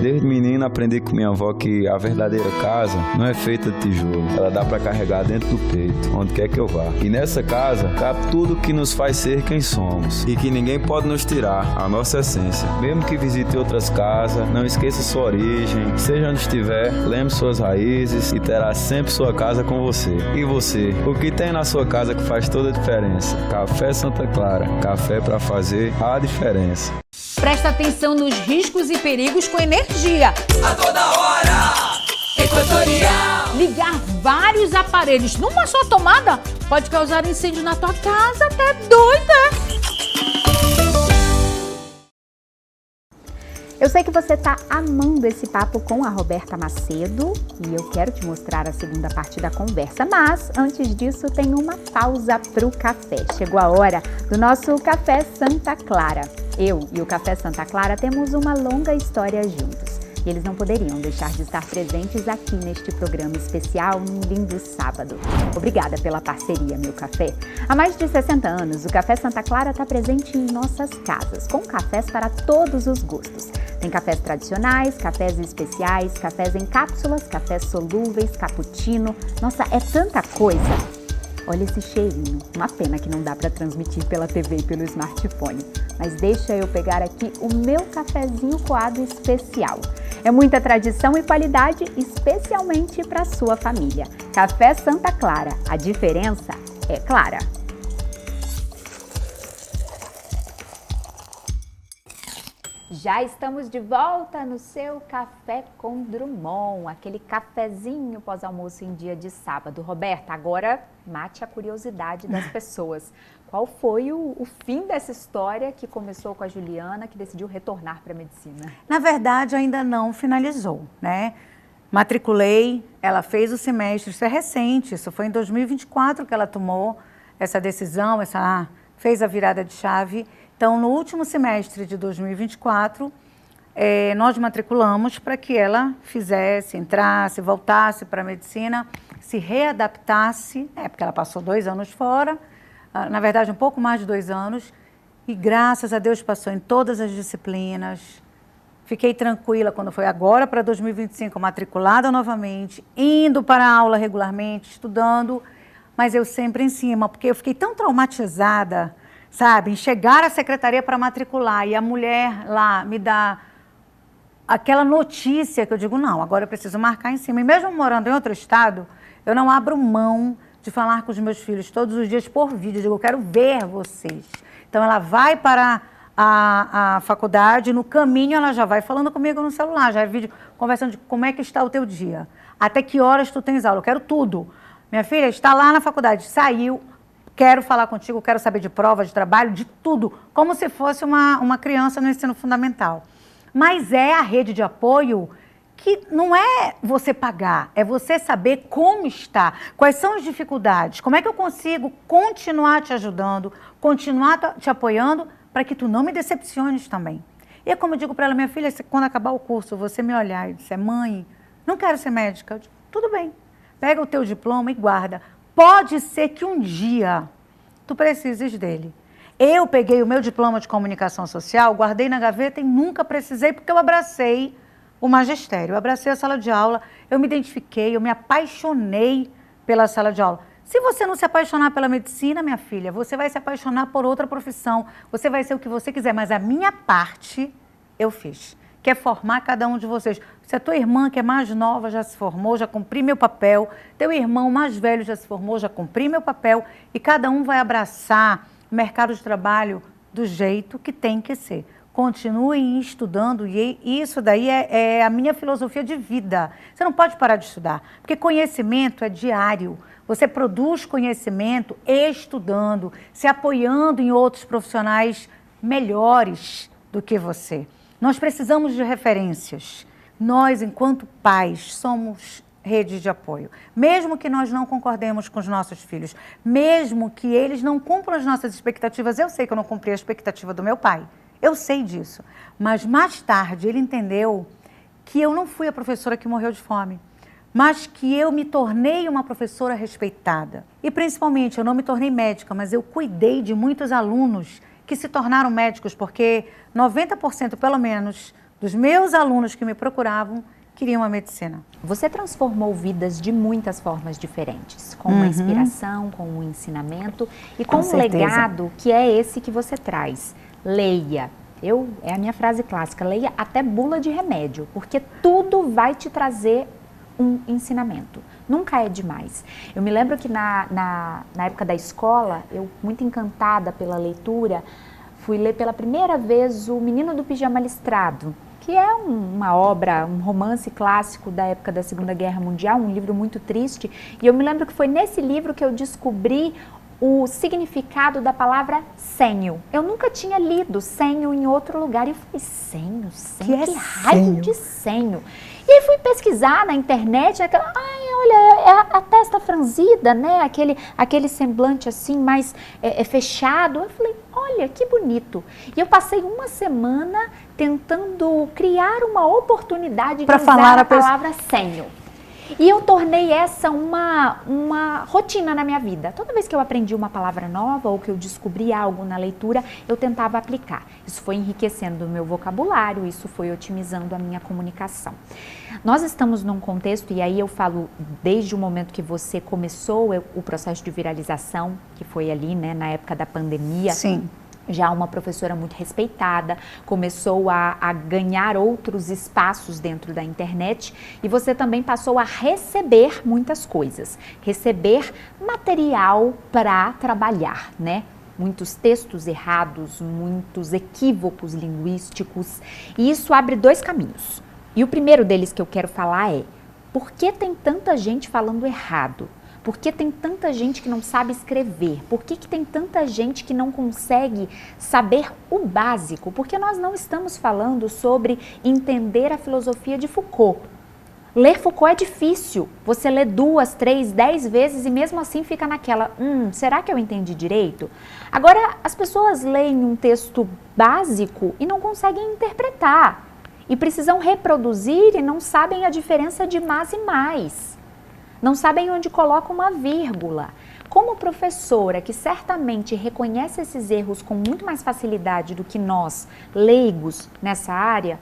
Desde menino aprendi com minha avó que a verdadeira casa não é feita de tijolo. Ela dá para carregar dentro do peito, onde quer que eu vá. E nessa casa cabe tudo que nos faz ser quem somos e que ninguém pode nos tirar, a nossa essência. Mesmo que visite outras casas, não esqueça sua origem. Seja onde estiver, lembre suas raízes e terá sempre sua casa com você. E você? O que tem na sua casa que faz toda a diferença? Café Santa Clara. Café para fazer a diferença. Presta atenção nos riscos e perigos com energia. A toda hora, Equatorial. Ligar vários aparelhos numa só tomada pode causar incêndio na tua casa, até doida. Eu sei que você está amando esse papo com a Roberta Macedo e eu quero te mostrar a segunda parte da conversa, mas antes disso tem uma pausa para o café. Chegou a hora do nosso Café Santa Clara. Eu e o Café Santa Clara temos uma longa história juntos e eles não poderiam deixar de estar presentes aqui neste programa especial num lindo sábado. Obrigada pela parceria, meu café. Há mais de 60 anos, o Café Santa Clara está presente em nossas casas, com cafés para todos os gostos. Tem cafés tradicionais, cafés especiais, cafés em cápsulas, cafés solúveis, cappuccino. Nossa, é tanta coisa! Olha esse cheirinho. Uma pena que não dá para transmitir pela TV e pelo smartphone. Mas deixa eu pegar aqui o meu cafezinho coado especial. É muita tradição e qualidade, especialmente para a sua família. Café Santa Clara. A diferença é clara. Já estamos de volta no seu Café com Drummond, aquele cafezinho pós-almoço em dia de sábado. Roberta, agora mate a curiosidade das pessoas. Qual foi o fim dessa história que começou com a Juliana, que decidiu retornar para a medicina? Na verdade, ainda não finalizou, né? Matriculei, ela fez o semestre, isso é recente, isso foi em 2024 que ela tomou essa decisão, fez a virada de chave. Então, no último semestre de 2024, nós matriculamos para que ela fizesse, entrasse, voltasse para a medicina, se readaptasse, porque ela passou 2 anos fora, na verdade um pouco mais de 2 anos, e graças a Deus passou em todas as disciplinas. Fiquei tranquila quando foi agora para 2025, matriculada novamente, indo para a aula regularmente, estudando, mas eu sempre em cima, porque eu fiquei tão traumatizada, sabe, em chegar à secretaria para matricular e a mulher lá me dá aquela notícia que eu digo, não, agora eu preciso marcar em cima. E mesmo morando em outro estado, eu não abro mão de falar com os meus filhos todos os dias por vídeo. Eu digo, eu quero ver vocês. Então ela vai para a faculdade, no caminho ela já vai falando comigo no celular, já é vídeo conversando de como é que está o teu dia, até que horas tu tens aula, eu quero tudo. Minha filha está lá na faculdade, saiu, quero falar contigo, quero saber de prova, de trabalho, de tudo, como se fosse uma criança no ensino fundamental. Mas é a rede de apoio que não é você pagar, é você saber como está, quais são as dificuldades, como é que eu consigo continuar te ajudando, continuar te apoiando, para que tu não me decepciones também. E é como eu digo para ela, minha filha, quando acabar o curso, você me olhar e disser, mãe, não quero ser médica. Eu digo, tudo bem, pega o teu diploma e guarda. Pode ser que um dia tu precises dele. Eu peguei o meu diploma de comunicação social, guardei na gaveta e nunca precisei, porque eu abracei o magistério, eu abracei a sala de aula, eu me identifiquei, eu me apaixonei pela sala de aula. Se você não se apaixonar pela medicina, minha filha, você vai se apaixonar por outra profissão, você vai ser o que você quiser, mas a minha parte eu fiz, que é formar cada um de vocês. Se a tua irmã, que é mais nova, já se formou, já cumpri meu papel, teu irmão mais velho já se formou, já cumpri meu papel, e cada um vai abraçar o mercado de trabalho do jeito que tem que ser. Continuem estudando, e isso daí é a minha filosofia de vida. Você não pode parar de estudar, porque conhecimento é diário. Você produz conhecimento estudando, se apoiando em outros profissionais melhores do que você. Nós precisamos de referências. Nós, enquanto pais, somos rede de apoio. Mesmo que nós não concordemos com os nossos filhos, mesmo que eles não cumpram as nossas expectativas, eu sei que eu não cumpri a expectativa do meu pai. Eu sei disso. Mas mais tarde ele entendeu que eu não fui a professora que morreu de fome, mas que eu me tornei uma professora respeitada. E principalmente, eu não me tornei médica, mas eu cuidei de muitos alunos que se tornaram médicos, porque 90% pelo menos dos meus alunos que me procuravam queriam a medicina. Você transformou vidas de muitas formas diferentes, com uma inspiração, com um ensinamento e com um legado que é esse que você traz. Leia. É a minha frase clássica, leia até bula de remédio, porque tudo vai te trazer um ensinamento. Nunca é demais. Eu me lembro que na época da escola, eu muito encantada pela leitura, fui ler pela primeira vez O Menino do Pijama Listrado, que é uma obra, um romance clássico da época da Segunda Guerra Mundial, um livro muito triste. E eu me lembro que foi nesse livro que eu descobri o significado da palavra senho. Eu nunca tinha lido senho em outro lugar. E eu falei, senho? Que raio de senho? E aí fui pesquisar na internet, olha, é a testa franzida, né? Aquele semblante assim, mais fechado. Eu falei, olha, que bonito. E eu passei uma semana tentando criar uma oportunidade de usar a palavra senho. E eu tornei essa uma rotina na minha vida. Toda vez que eu aprendi uma palavra nova ou que eu descobri algo na leitura, eu tentava aplicar. Isso foi enriquecendo o meu vocabulário, isso foi otimizando a minha comunicação. Nós estamos num contexto, e aí eu falo desde o momento que você começou o processo de viralização, que foi ali, né, na época da pandemia. Sim. Já uma professora muito respeitada, começou a ganhar outros espaços dentro da internet e você também passou a receber muitas coisas, receber material para trabalhar, né? muitos textos errados, muitos equívocos linguísticos, e isso abre dois caminhos. E o primeiro deles que eu quero falar é: por que tem tanta gente falando errado? Por que tem tanta gente que não sabe escrever? Por que tem tanta gente que não consegue saber o básico? Porque nós não estamos falando sobre entender a filosofia de Foucault. Ler Foucault é difícil. Você lê 2, 3, 10 vezes e mesmo assim fica naquela, será que eu entendi direito? Agora, as pessoas leem um texto básico e não conseguem interpretar. E precisam reproduzir e não sabem a diferença de mais e mais. Não sabem onde coloca uma vírgula. Como professora, que certamente reconhece esses erros com muito mais facilidade do que nós, leigos, nessa área,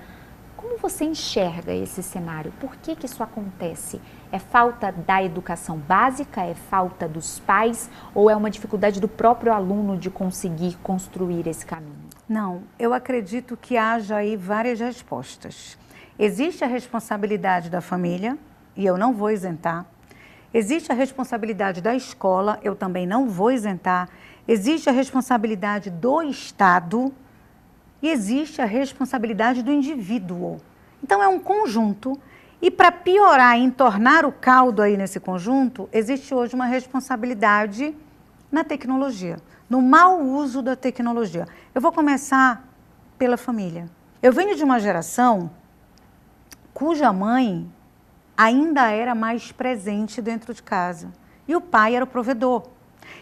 como você enxerga esse cenário? Por que isso acontece? É falta da educação básica? É falta dos pais? Ou é uma dificuldade do próprio aluno de conseguir construir esse caminho? Não, eu acredito que haja aí várias respostas. Existe a responsabilidade da família, e eu não vou isentar. Existe a responsabilidade da escola, eu também não vou isentar. Existe a responsabilidade do Estado e existe a responsabilidade do indivíduo. Então é um conjunto e para piorar e entornar o caldo aí nesse conjunto, existe hoje uma responsabilidade na tecnologia, no mau uso da tecnologia. Eu vou começar pela família. Eu venho de uma geração cuja mãe ainda era mais presente dentro de casa. E o pai era o provedor.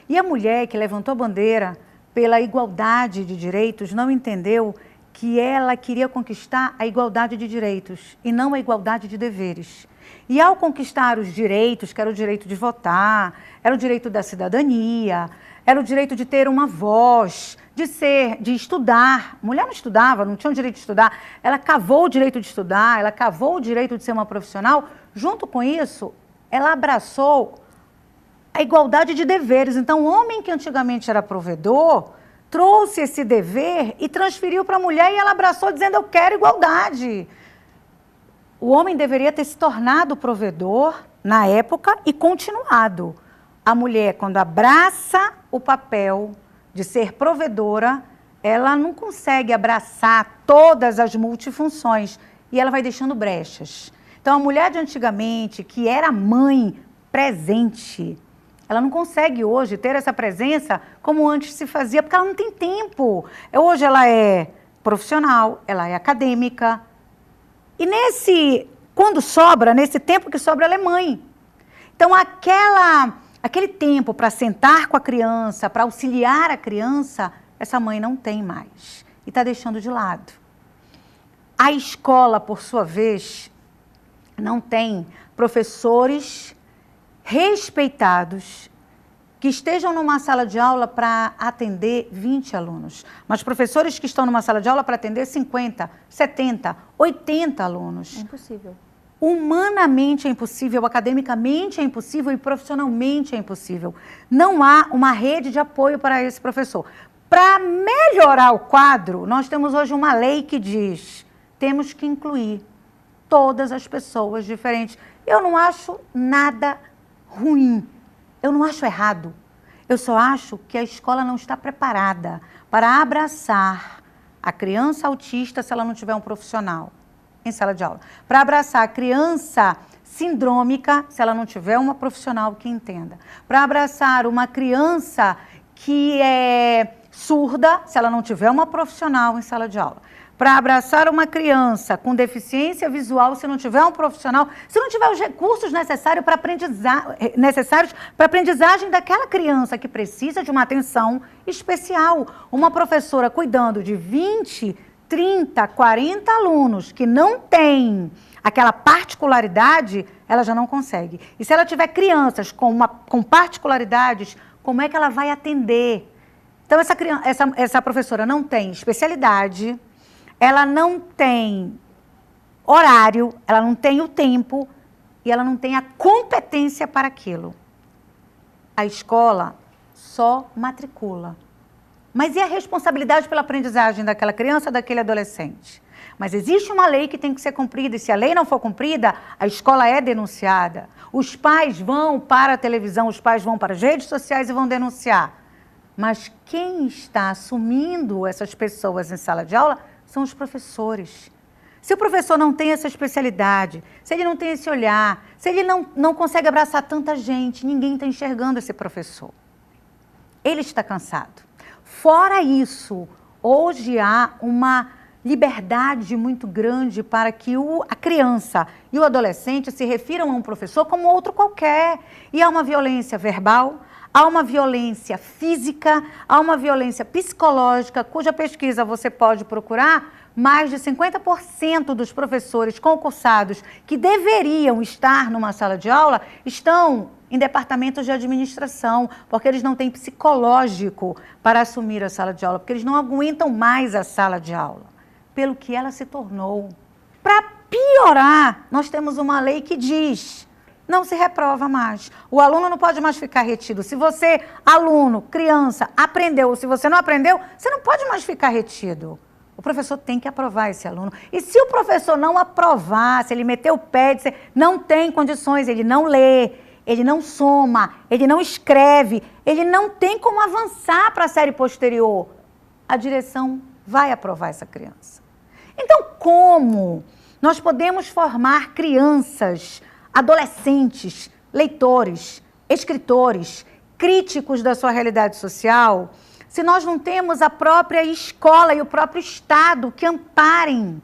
E a mulher que levantou a bandeira pela igualdade de direitos não entendeu que ela queria conquistar a igualdade de direitos e não a igualdade de deveres. E ao conquistar os direitos, que era o direito de votar, era o direito da cidadania, era o direito de ter uma voz, de estudar. A mulher não estudava, não tinha o direito de estudar. Ela cavou o direito de estudar, ela cavou o direito de ser uma profissional. Junto com isso, ela abraçou a igualdade de deveres. Então, o homem que antigamente era provedor, trouxe esse dever e transferiu para a mulher e ela abraçou dizendo, eu quero igualdade. O homem deveria ter se tornado provedor na época e continuado. A mulher, quando abraça o papel de ser provedora, ela não consegue abraçar todas as multifunções e ela vai deixando brechas. Então, a mulher de antigamente, que era mãe presente, ela não consegue hoje ter essa presença como antes se fazia, porque ela não tem tempo. Hoje ela é profissional, ela é acadêmica. E quando sobra, nesse tempo que sobra, ela é mãe. Então, aquele tempo para sentar com a criança, para auxiliar a criança, essa mãe não tem mais. E está deixando de lado. A escola, por sua vez, não tem professores respeitados que estejam numa sala de aula para atender 20 alunos, mas professores que estão numa sala de aula para atender 50, 70, 80 alunos. É impossível. Humanamente é impossível, academicamente é impossível e profissionalmente é impossível. Não há uma rede de apoio para esse professor. Para melhorar o quadro, nós temos hoje uma lei que diz, temos que incluir todas as pessoas diferentes. Eu não acho nada ruim, eu não acho errado. Eu só acho que a escola não está preparada para abraçar a criança autista se ela não tiver um profissional em sala de aula. Para abraçar a criança sindrômica se ela não tiver uma profissional que entenda. Para abraçar uma criança que é surda se ela não tiver uma profissional em sala de aula. Para abraçar uma criança com deficiência visual, se não tiver um profissional, se não tiver os recursos necessários para aprendizagem daquela criança que precisa de uma atenção especial. Uma professora cuidando de 20, 30, 40 alunos que não tem aquela particularidade, ela já não consegue. E se ela tiver crianças com particularidades, como é que ela vai atender? Então, essa professora não tem especialidade, ela não tem horário, ela não tem o tempo e ela não tem a competência para aquilo. A escola só matricula. Mas e a responsabilidade pela aprendizagem daquela criança, daquele adolescente? Mas existe uma lei que tem que ser cumprida e se a lei não for cumprida, a escola é denunciada. Os pais vão para a televisão, os pais vão para as redes sociais e vão denunciar. Mas quem está assumindo essas pessoas em sala de aula são os professores. Se o professor não tem essa especialidade, se ele não tem esse olhar, se ele não consegue abraçar tanta gente, ninguém está enxergando esse professor. Ele está cansado. Fora isso, hoje há uma liberdade muito grande para que a criança e o adolescente se refiram a um professor como outro qualquer. E há uma violência verbal, há uma violência física, há uma violência psicológica, cuja pesquisa você pode procurar. Mais de 50% dos professores concursados que deveriam estar numa sala de aula estão em departamentos de administração, porque eles não têm psicológico para assumir a sala de aula, porque eles não aguentam mais a sala de aula, pelo que ela se tornou. Para piorar, nós temos uma lei que diz: não se reprova mais. O aluno não pode mais ficar retido. Se você, aluno, criança, aprendeu, ou se você não aprendeu, você não pode mais ficar retido. O professor tem que aprovar esse aluno. E se o professor não aprovar, se ele meter o pé, dizer, não tem condições, ele não lê, ele não soma, ele não escreve, ele não tem como avançar para a série posterior, a direção vai aprovar essa criança. Então, como nós podemos formar crianças, adolescentes, leitores, escritores, críticos da sua realidade social, se nós não temos a própria escola e o próprio Estado que amparem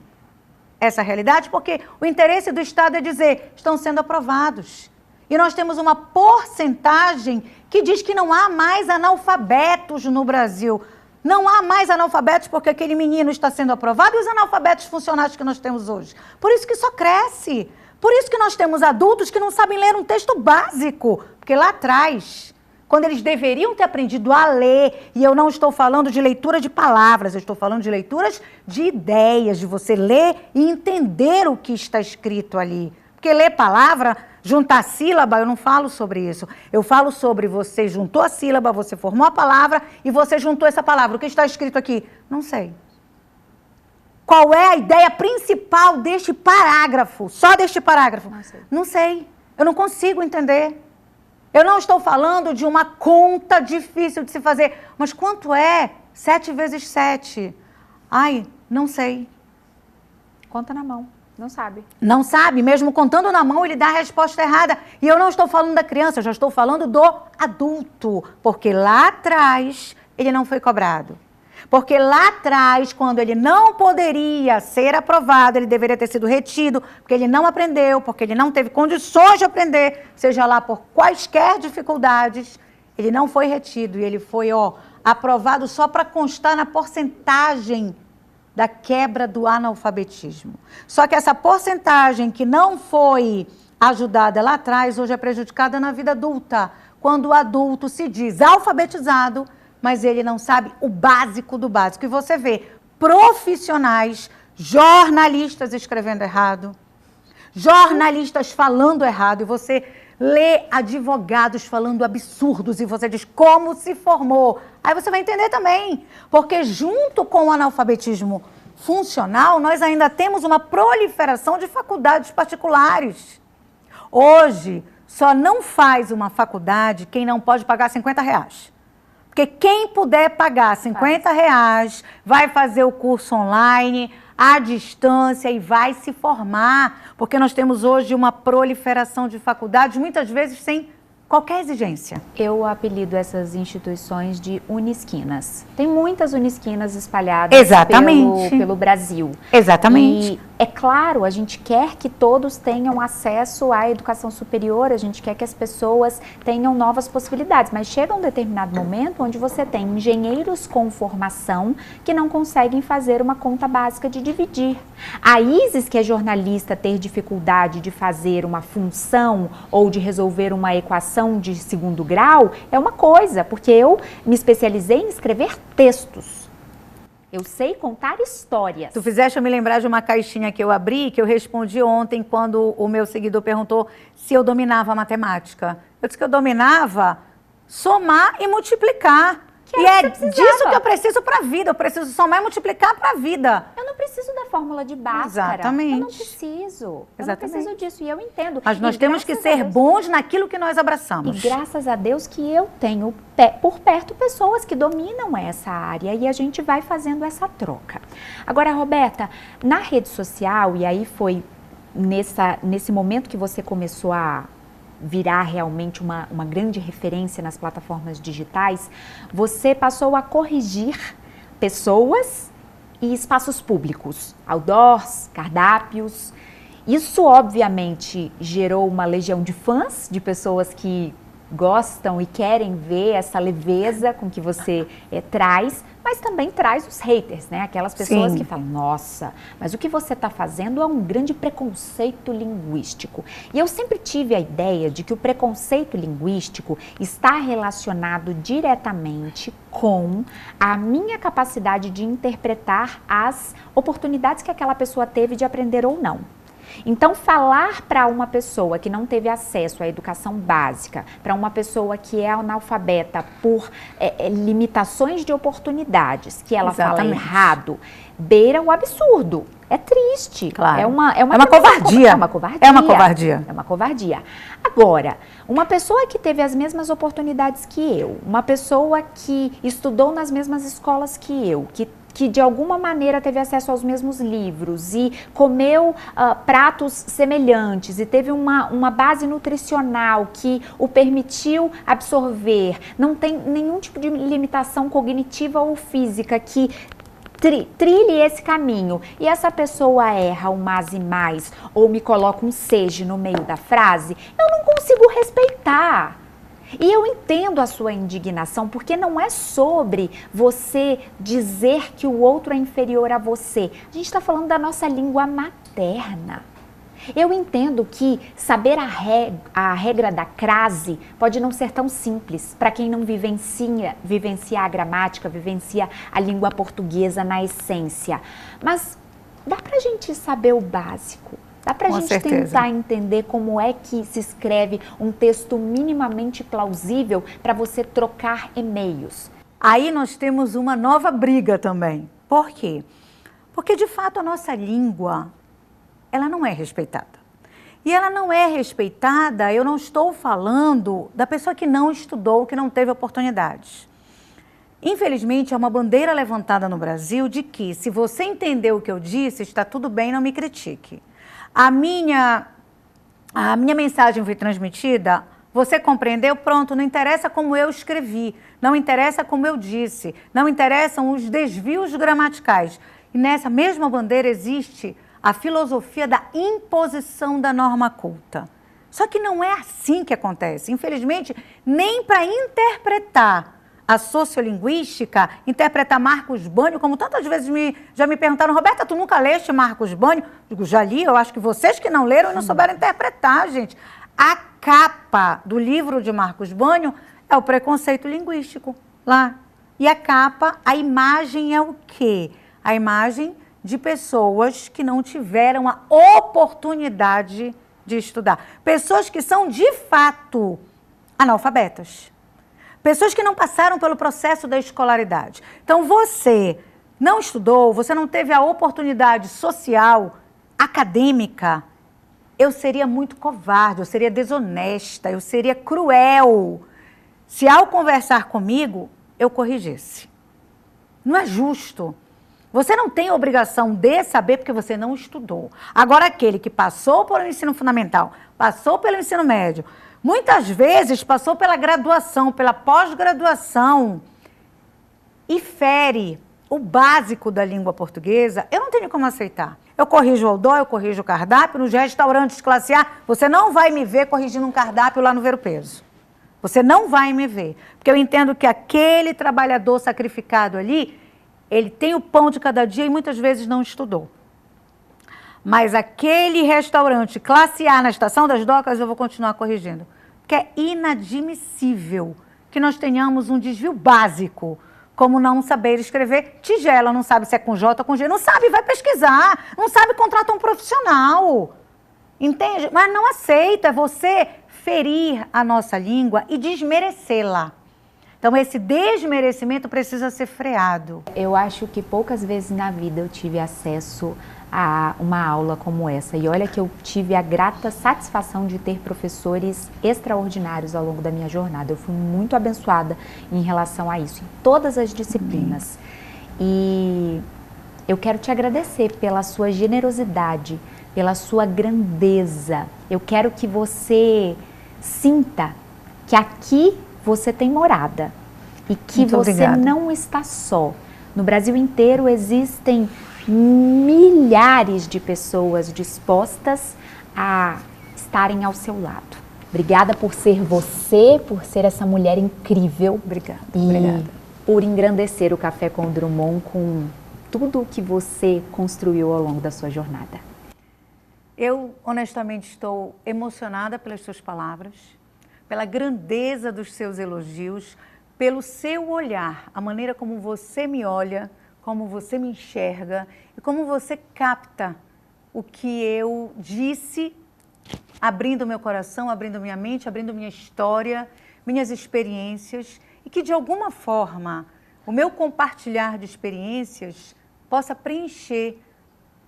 essa realidade? Porque o interesse do Estado é dizer, estão sendo aprovados. E nós temos uma porcentagem que diz que não há mais analfabetos no Brasil. Não há mais analfabetos porque aquele menino está sendo aprovado e os analfabetos funcionais que nós temos hoje. Por isso que só cresce. Por isso que nós temos adultos que não sabem ler um texto básico. Porque lá atrás, quando eles deveriam ter aprendido a ler, e eu não estou falando de leitura de palavras, eu estou falando de leituras de ideias, de você ler e entender o que está escrito ali. Porque ler palavra, juntar sílaba, eu não falo sobre isso. Eu falo sobre você juntou a sílaba, você formou a palavra e você juntou essa palavra. O que está escrito aqui? Não sei. Qual é a ideia principal deste parágrafo? Só deste parágrafo? Não sei. Não sei. Eu não consigo entender. Eu não estou falando de uma conta difícil de se fazer. Mas quanto é 7 vezes 7? Ai, não sei. Conta na mão, não sabe. Não sabe, mesmo contando na mão, ele dá a resposta errada. E eu não estou falando da criança, eu já estou falando do adulto. Porque lá atrás, ele não foi cobrado. Porque lá atrás, quando ele não poderia ser aprovado, ele deveria ter sido retido, porque ele não aprendeu, porque ele não teve condições de aprender, seja lá por quaisquer dificuldades, ele não foi retido e ele foi, aprovado só para constar na porcentagem da quebra do analfabetismo. Só que essa porcentagem que não foi ajudada lá atrás, hoje é prejudicada na vida adulta, quando o adulto se diz alfabetizado, mas ele não sabe o básico do básico. E você vê profissionais, jornalistas escrevendo errado, jornalistas falando errado, e você lê advogados falando absurdos, e você diz como se formou. Aí você vai entender também, porque junto com o analfabetismo funcional, nós ainda temos uma proliferação de faculdades particulares. Hoje, só não faz uma faculdade quem não pode pagar R$50. Porque quem puder pagar R$50 vai fazer o curso online, à distância e vai se formar. Porque nós temos hoje uma proliferação de faculdades, muitas vezes sem qualquer exigência. Eu apelido essas instituições de unisquinas. Tem muitas unisquinas espalhadas pelo Brasil. Exatamente. E é claro, a gente quer que todos tenham acesso à educação superior, a gente quer que as pessoas tenham novas possibilidades, mas chega um determinado momento onde você tem engenheiros com formação que não conseguem fazer uma conta básica de dividir. A Isis, que é jornalista, ter dificuldade de fazer uma função ou de resolver uma equação de segundo grau é uma coisa, porque eu me especializei em escrever textos. Eu sei contar histórias. Tu fizeste eu me lembrar de uma caixinha que eu abri, que eu respondi ontem quando o meu seguidor perguntou se eu dominava a matemática. Eu disse que eu dominava somar e multiplicar. E é disso que eu preciso para a vida. Eu preciso somar e multiplicar para a vida. Eu não preciso da fórmula de Bhaskara. Exatamente. Eu não preciso. Eu não preciso disso, e eu entendo. Mas nós temos que ser Deus, bons naquilo que nós abraçamos. e graças a Deus que eu tenho por perto pessoas que dominam essa área e a gente vai fazendo essa troca. Agora, Roberta, na rede social, e aí foi nesse momento que você começou a virar realmente uma grande referência nas plataformas digitais, você passou a corrigir pessoas e espaços públicos, outdoors, cardápios. Isso, obviamente, gerou uma legião de fãs, de pessoas que gostam e querem ver essa leveza com que você traz, mas também traz os haters, né? Aquelas pessoas que falam, nossa, mas o que você está fazendo é um grande preconceito linguístico. E eu sempre tive a ideia de que o preconceito linguístico está relacionado diretamente com a minha capacidade de interpretar as oportunidades que aquela pessoa teve de aprender ou não. Então, falar para uma pessoa que não teve acesso à educação básica, para uma pessoa que é analfabeta por limitações de oportunidades, que ela fala errado, beira o absurdo. É triste. Claro. É uma covardia. É uma covardia. É uma covardia. É uma covardia. Agora, uma pessoa que teve as mesmas oportunidades que eu, uma pessoa que estudou nas mesmas escolas que eu, que de alguma maneira teve acesso aos mesmos livros e comeu pratos semelhantes e teve uma base nutricional que o permitiu absorver, não tem nenhum tipo de limitação cognitiva ou física que trilhe esse caminho, e essa pessoa erra um mas e mais ou me coloca um seja no meio da frase, eu não consigo respeitar. E eu entendo a sua indignação, porque não é sobre você dizer que o outro é inferior a você. A gente está falando da nossa língua materna. Eu entendo que saber a regra da crase pode não ser tão simples para quem não vivencia a gramática, vivencia a língua portuguesa na essência. Mas dá para a gente saber o básico. Dá para a gente tentar entender como é que se escreve um texto minimamente plausível para você trocar e-mails. Aí nós temos uma nova briga também. Por quê? Porque, de fato, a nossa língua, ela não é respeitada. E ela não é respeitada, eu não estou falando da pessoa que não estudou, que não teve oportunidades. Infelizmente, é uma bandeira levantada no Brasil de que, se você entendeu o que eu disse, está tudo bem, não me critique. A minha mensagem foi transmitida, você compreendeu? Pronto, não interessa como eu escrevi, não interessa como eu disse, não interessam os desvios gramaticais. E nessa mesma bandeira existe a filosofia da imposição da norma culta. Só que não é assim que acontece. Infelizmente, nem para interpretar a sociolinguística, interpretar Marcos Bânio, como tantas vezes já me perguntaram, Roberta, tu nunca leste Marcos Bânio? Digo, já li, eu acho que vocês que não leram e não souberam interpretar, gente. A capa do livro de Marcos Bânio é o preconceito linguístico, lá. E a capa, a imagem é o quê? A imagem de pessoas que não tiveram a oportunidade de estudar. Pessoas que são, de fato, analfabetas. Pessoas que não passaram pelo processo da escolaridade. Então, você não estudou, você não teve a oportunidade social, acadêmica, eu seria muito covarde, eu seria desonesta, eu seria cruel se, ao conversar comigo, eu corrigisse. Não é justo. Você não tem a obrigação de saber porque você não estudou. Agora, aquele que passou pelo ensino fundamental, passou pelo ensino médio, muitas vezes passou pela graduação, pela pós-graduação e fere o básico da língua portuguesa, eu não tenho como aceitar. Eu corrijo o outdoor, eu corrijo o cardápio, nos restaurantes classe A, você não vai me ver corrigindo um cardápio lá no Ver o Peso. Você não vai me ver, porque eu entendo que aquele trabalhador sacrificado ali, ele tem o pão de cada dia e muitas vezes não estudou. Mas aquele restaurante classe A na Estação das Docas, eu vou continuar corrigindo. Porque é inadmissível que nós tenhamos um desvio básico, como não saber escrever tigela, não sabe se é com J ou com G, não sabe, vai pesquisar, não sabe, contrata um profissional. Entende? Mas não aceita, é você ferir a nossa língua e desmerecê-la. Então, esse desmerecimento precisa ser freado. Eu acho que poucas vezes na vida eu tive acesso a uma aula como essa. E olha que eu tive a grata satisfação de ter professores extraordinários ao longo da minha jornada. Eu fui muito abençoada em relação a isso, em todas as disciplinas. E eu quero te agradecer pela sua generosidade, pela sua grandeza. Eu quero que você sinta que aqui você tem morada e que você não está só. No Brasil inteiro existem milhares de pessoas dispostas a estarem ao seu lado. Obrigada por ser você, por ser essa mulher incrível. Obrigada. E por engrandecer o Café com o Drummond com tudo o que você construiu ao longo da sua jornada. Eu, honestamente, estou emocionada pelas suas palavras, pela grandeza dos seus elogios, pelo seu olhar, a maneira como você me olha, como você me enxerga e como você capta o que eu disse, abrindo meu coração, abrindo minha mente, abrindo minha história, minhas experiências, e que de alguma forma o meu compartilhar de experiências possa preencher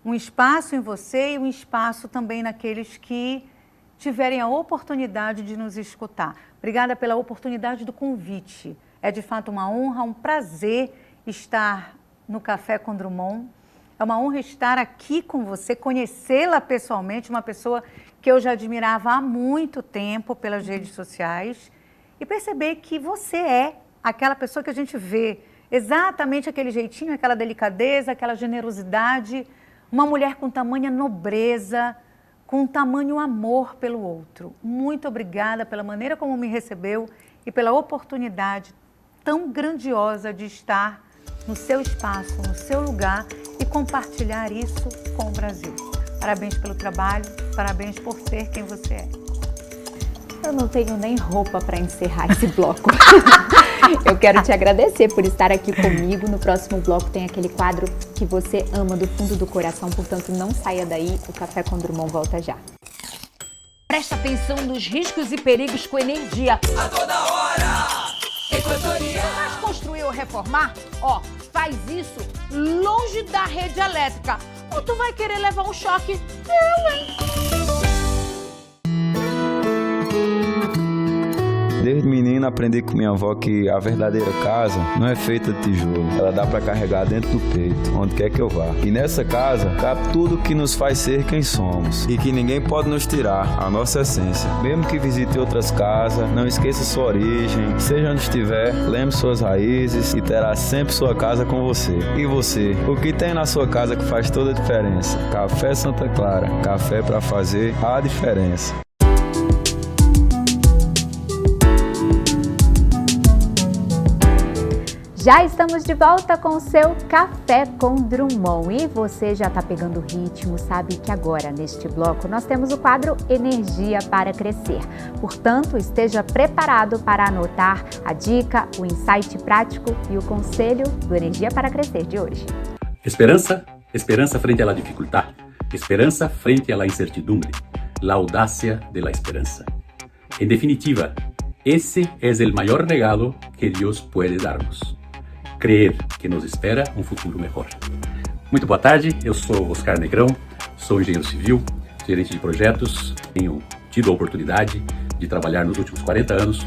um espaço em você e um espaço também naqueles que tiverem a oportunidade de nos escutar. Obrigada pela oportunidade do convite. É de fato uma honra, um prazer estar no Café com Drummond. É uma honra estar aqui com você, conhecê-la pessoalmente, uma pessoa que eu já admirava há muito tempo pelas redes sociais, e perceber que você é aquela pessoa que a gente vê, exatamente aquele jeitinho, aquela delicadeza, aquela generosidade, uma mulher com tamanha nobreza, com tamanho amor pelo outro. Muito obrigada pela maneira como me recebeu e pela oportunidade tão grandiosa de estar no seu espaço, no seu lugar e compartilhar isso com o Brasil. Parabéns pelo trabalho, parabéns por ser quem você é. Eu não tenho nem roupa para encerrar esse bloco. Eu quero te agradecer por estar aqui comigo. No próximo bloco tem aquele quadro que você ama do fundo do coração, portanto não saia daí, o Café com Drummond volta já. Presta atenção nos riscos e perigos com energia. A toda hora, Equatorial. Mas construir ou reformar, ó, faz isso longe da rede elétrica. Ou tu vai querer levar um choque? Eu, hein? Desde menino aprendi com minha avó que a verdadeira casa não é feita de tijolo. Ela dá pra carregar dentro do peito, onde quer que eu vá. E nessa casa cabe tudo que nos faz ser quem somos. E que ninguém pode nos tirar a nossa essência. Mesmo que visite outras casas, não esqueça sua origem. Seja onde estiver, lembre suas raízes e terá sempre sua casa com você. E você? O que tem na sua casa que faz toda a diferença? Café Santa Clara. Café pra fazer a diferença. Já estamos de volta com o seu Café com Drummond e você já está pegando o ritmo, sabe que agora neste bloco nós temos o quadro Energia para Crescer. Portanto, esteja preparado para anotar a dica, o insight prático e o conselho do Energia para Crescer de hoje. Esperanza, esperanza frente a la dificultad, esperanza frente a la incertidumbre, la audacia de la esperanza. En definitiva, ese es el mayor regalo que Dios puede darnos. Crer que nos espera um futuro melhor. Muito boa tarde, eu sou Oscar Negrão, sou engenheiro civil, gerente de projetos, tenho tido a oportunidade de trabalhar nos últimos 40 anos,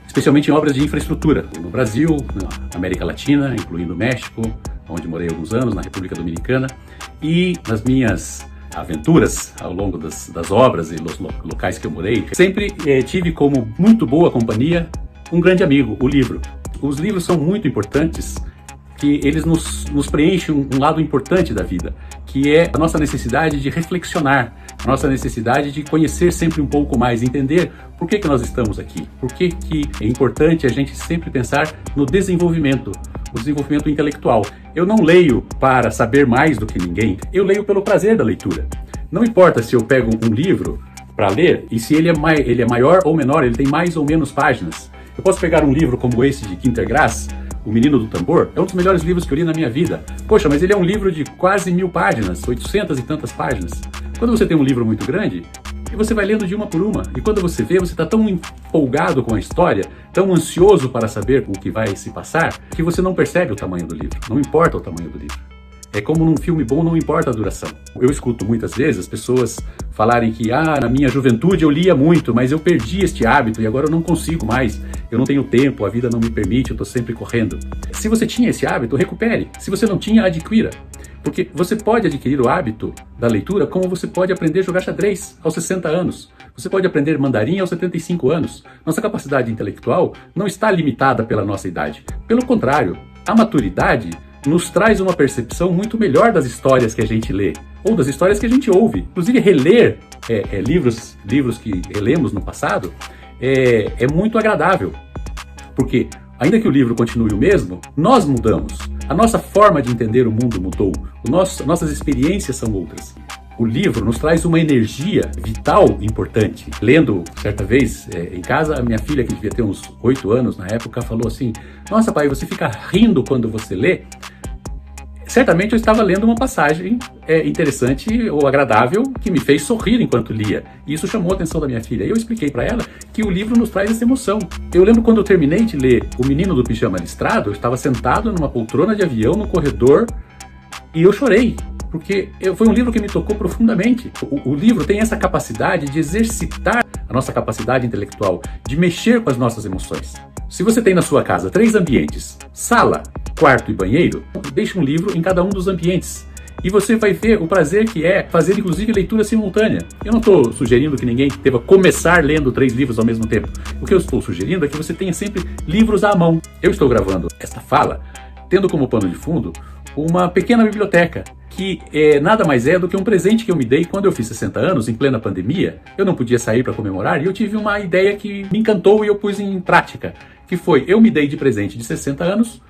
especialmente em obras de infraestrutura, no Brasil, na América Latina, incluindo o México, onde morei alguns anos, na República Dominicana, e nas minhas aventuras ao longo das obras e dos locais que eu morei, sempre tive como muito boa companhia um grande amigo, o livro. Os livros são muito importantes, que eles nos preenchem um lado importante da vida, que é a nossa necessidade de reflexionar, a nossa necessidade de conhecer sempre um pouco mais, entender por que nós estamos aqui, por que é importante a gente sempre pensar no desenvolvimento, o desenvolvimento intelectual. Eu não leio para saber mais do que ninguém, eu leio pelo prazer da leitura. Não importa se eu pego um livro para ler e se ele é maior ou menor, ele tem mais ou menos páginas. Eu posso pegar um livro como esse de Quintergrass, O Menino do Tambor, é um dos melhores livros que eu li na minha vida. Poxa, mas ele é um livro de quase 1000 páginas, 800 e tantas páginas. Quando você tem um livro muito grande, você vai lendo de uma por uma, e quando você vê, você está tão empolgado com a história, tão ansioso para saber o que vai se passar, que você não percebe o tamanho do livro, não importa o tamanho do livro. É como num filme bom, não importa a duração. Eu escuto muitas vezes as pessoas falarem que na minha juventude eu lia muito, mas eu perdi este hábito e agora eu não consigo mais. Eu não tenho tempo, a vida não me permite, eu estou sempre correndo. Se você tinha esse hábito, recupere. Se você não tinha, adquira. Porque você pode adquirir o hábito da leitura como você pode aprender a jogar xadrez aos 60 anos. Você pode aprender mandarim aos 75 anos. Nossa capacidade intelectual não está limitada pela nossa idade. Pelo contrário, a maturidade nos traz uma percepção muito melhor das histórias que a gente lê, ou das histórias que a gente ouve. Inclusive, reler livros que relemos no passado é muito agradável, porque, ainda que o livro continue o mesmo, nós mudamos. A nossa forma de entender o mundo mudou, nossas experiências são outras. O livro nos traz uma energia vital importante. Lendo, certa vez, em casa, a minha filha, que devia ter uns 8 anos na época, falou assim: nossa, pai, você fica rindo quando você lê? Certamente eu estava lendo uma passagem interessante ou agradável que me fez sorrir enquanto lia. E isso chamou a atenção da minha filha. E eu expliquei para ela que o livro nos traz essa emoção. Eu lembro quando eu terminei de ler O Menino do Pijama Listrado, eu estava sentado numa poltrona de avião no corredor e eu chorei. Porque foi um livro que me tocou profundamente. O livro tem essa capacidade de exercitar a nossa capacidade intelectual, de mexer com as nossas emoções. Se você tem na sua casa 3 ambientes, sala, quarto e banheiro, deixe um livro em cada um dos ambientes. E você vai ver o prazer que é fazer, inclusive, leitura simultânea. Eu não estou sugerindo que ninguém deva começar lendo 3 livros ao mesmo tempo. O que eu estou sugerindo é que você tenha sempre livros à mão. Eu estou gravando esta fala tendo como pano de fundo uma pequena biblioteca, que nada mais é do que um presente que eu me dei quando eu fiz 60 anos, em plena pandemia. Eu não podia sair para comemorar e eu tive uma ideia que me encantou e eu pus em prática, que foi, eu me dei de presente de 60 anos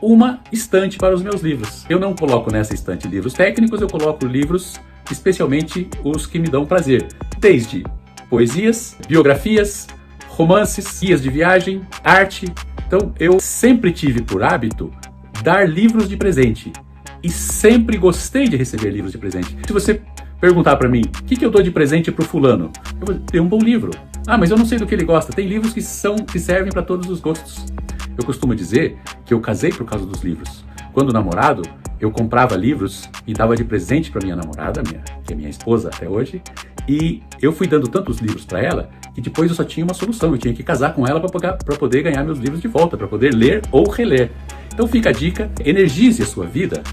uma estante para os meus livros. Eu não coloco nessa estante livros técnicos, eu coloco livros, especialmente os que me dão prazer, desde poesias, biografias, romances, guias de viagem, arte. Então eu sempre tive por hábito dar livros de presente. E sempre gostei de receber livros de presente. Se você perguntar para mim, o que eu dou de presente pro fulano? Eu vou ter um bom livro. Ah, mas eu não sei do que ele gosta. Tem livros que servem para todos os gostos. Eu costumo dizer que eu casei por causa dos livros. Quando namorado, eu comprava livros e dava de presente para minha namorada, que é minha esposa até hoje, e eu fui dando tantos livros para ela que depois eu só tinha uma solução. Eu tinha que casar com ela para poder ganhar meus livros de volta, para poder ler ou reler. Então fica a dica, energize a sua vida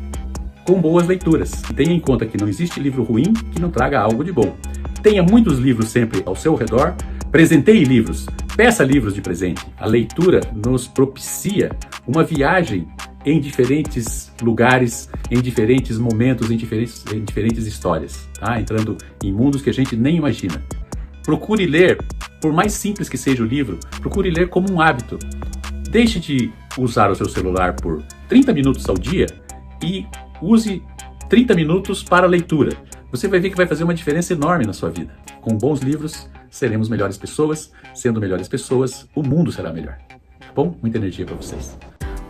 com boas leituras. Tenha em conta que não existe livro ruim que não traga algo de bom. Tenha muitos livros sempre ao seu redor, presenteie livros, peça livros de presente. A leitura nos propicia uma viagem em diferentes lugares, em diferentes momentos, em diferentes histórias, tá? Entrando em mundos que a gente nem imagina. Procure ler, por mais simples que seja o livro, procure ler como um hábito. Deixe de usar o seu celular por 30 minutos ao dia e use 30 minutos para a leitura. Você vai ver que vai fazer uma diferença enorme na sua vida. Com bons livros, seremos melhores pessoas. Sendo melhores pessoas, o mundo será melhor. Tá bom? Muita energia para vocês.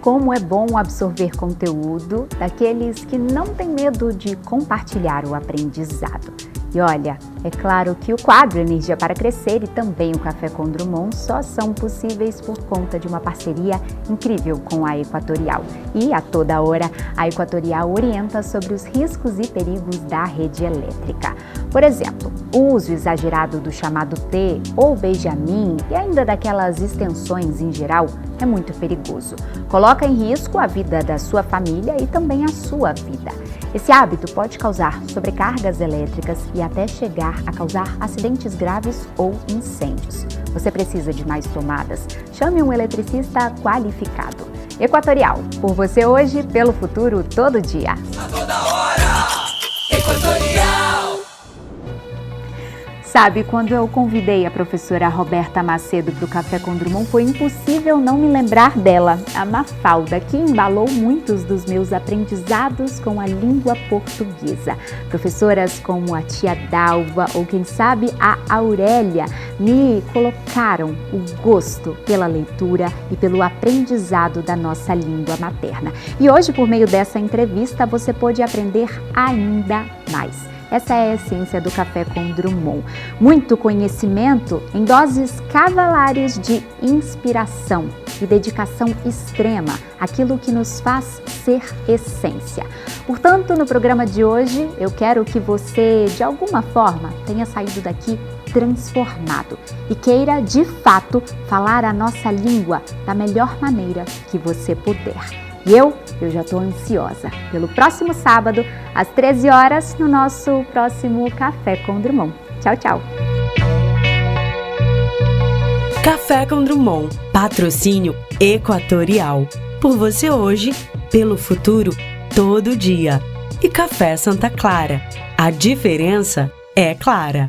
Como é bom absorver conteúdo daqueles que não têm medo de compartilhar o aprendizado. E olha, é claro que o quadro Energia para Crescer e também o Café com Drummond só são possíveis por conta de uma parceria incrível com a Equatorial. E a toda hora, a Equatorial orienta sobre os riscos e perigos da rede elétrica. Por exemplo, o uso exagerado do chamado T ou Benjamin e ainda daquelas extensões em geral é muito perigoso. Coloca em risco a vida da sua família e também a sua vida. Esse hábito pode causar sobrecargas elétricas e até chegar a causar acidentes graves ou incêndios. Você precisa de mais tomadas? Chame um eletricista qualificado. Equatorial, por você hoje, pelo futuro, todo dia. A toda hora, Equatorial. Sabe, quando eu convidei a professora Roberta Macedo para o Café com Drummond, foi impossível não me lembrar dela, a Mafalda, que embalou muitos dos meus aprendizados com a língua portuguesa. Professoras como a tia Dalva ou, quem sabe, a Aurélia me colocaram o gosto pela leitura e pelo aprendizado da nossa língua materna. E hoje, por meio dessa entrevista, você pode aprender ainda mais. Essa é a essência do Café com Drummond. Muito conhecimento em doses cavalares de inspiração. e dedicação extrema, aquilo que nos faz ser essência. Portanto, no programa de hoje, eu quero que você, de alguma forma, tenha saído daqui transformado e queira, de fato, falar a nossa língua da melhor maneira que você puder. E eu já estou ansiosa pelo próximo sábado, às 13 horas, no nosso próximo Café com Drummond. Tchau, tchau! Café com Drummond, patrocínio Equatorial. Por você hoje, pelo futuro, todo dia. E Café Santa Clara. A diferença é clara.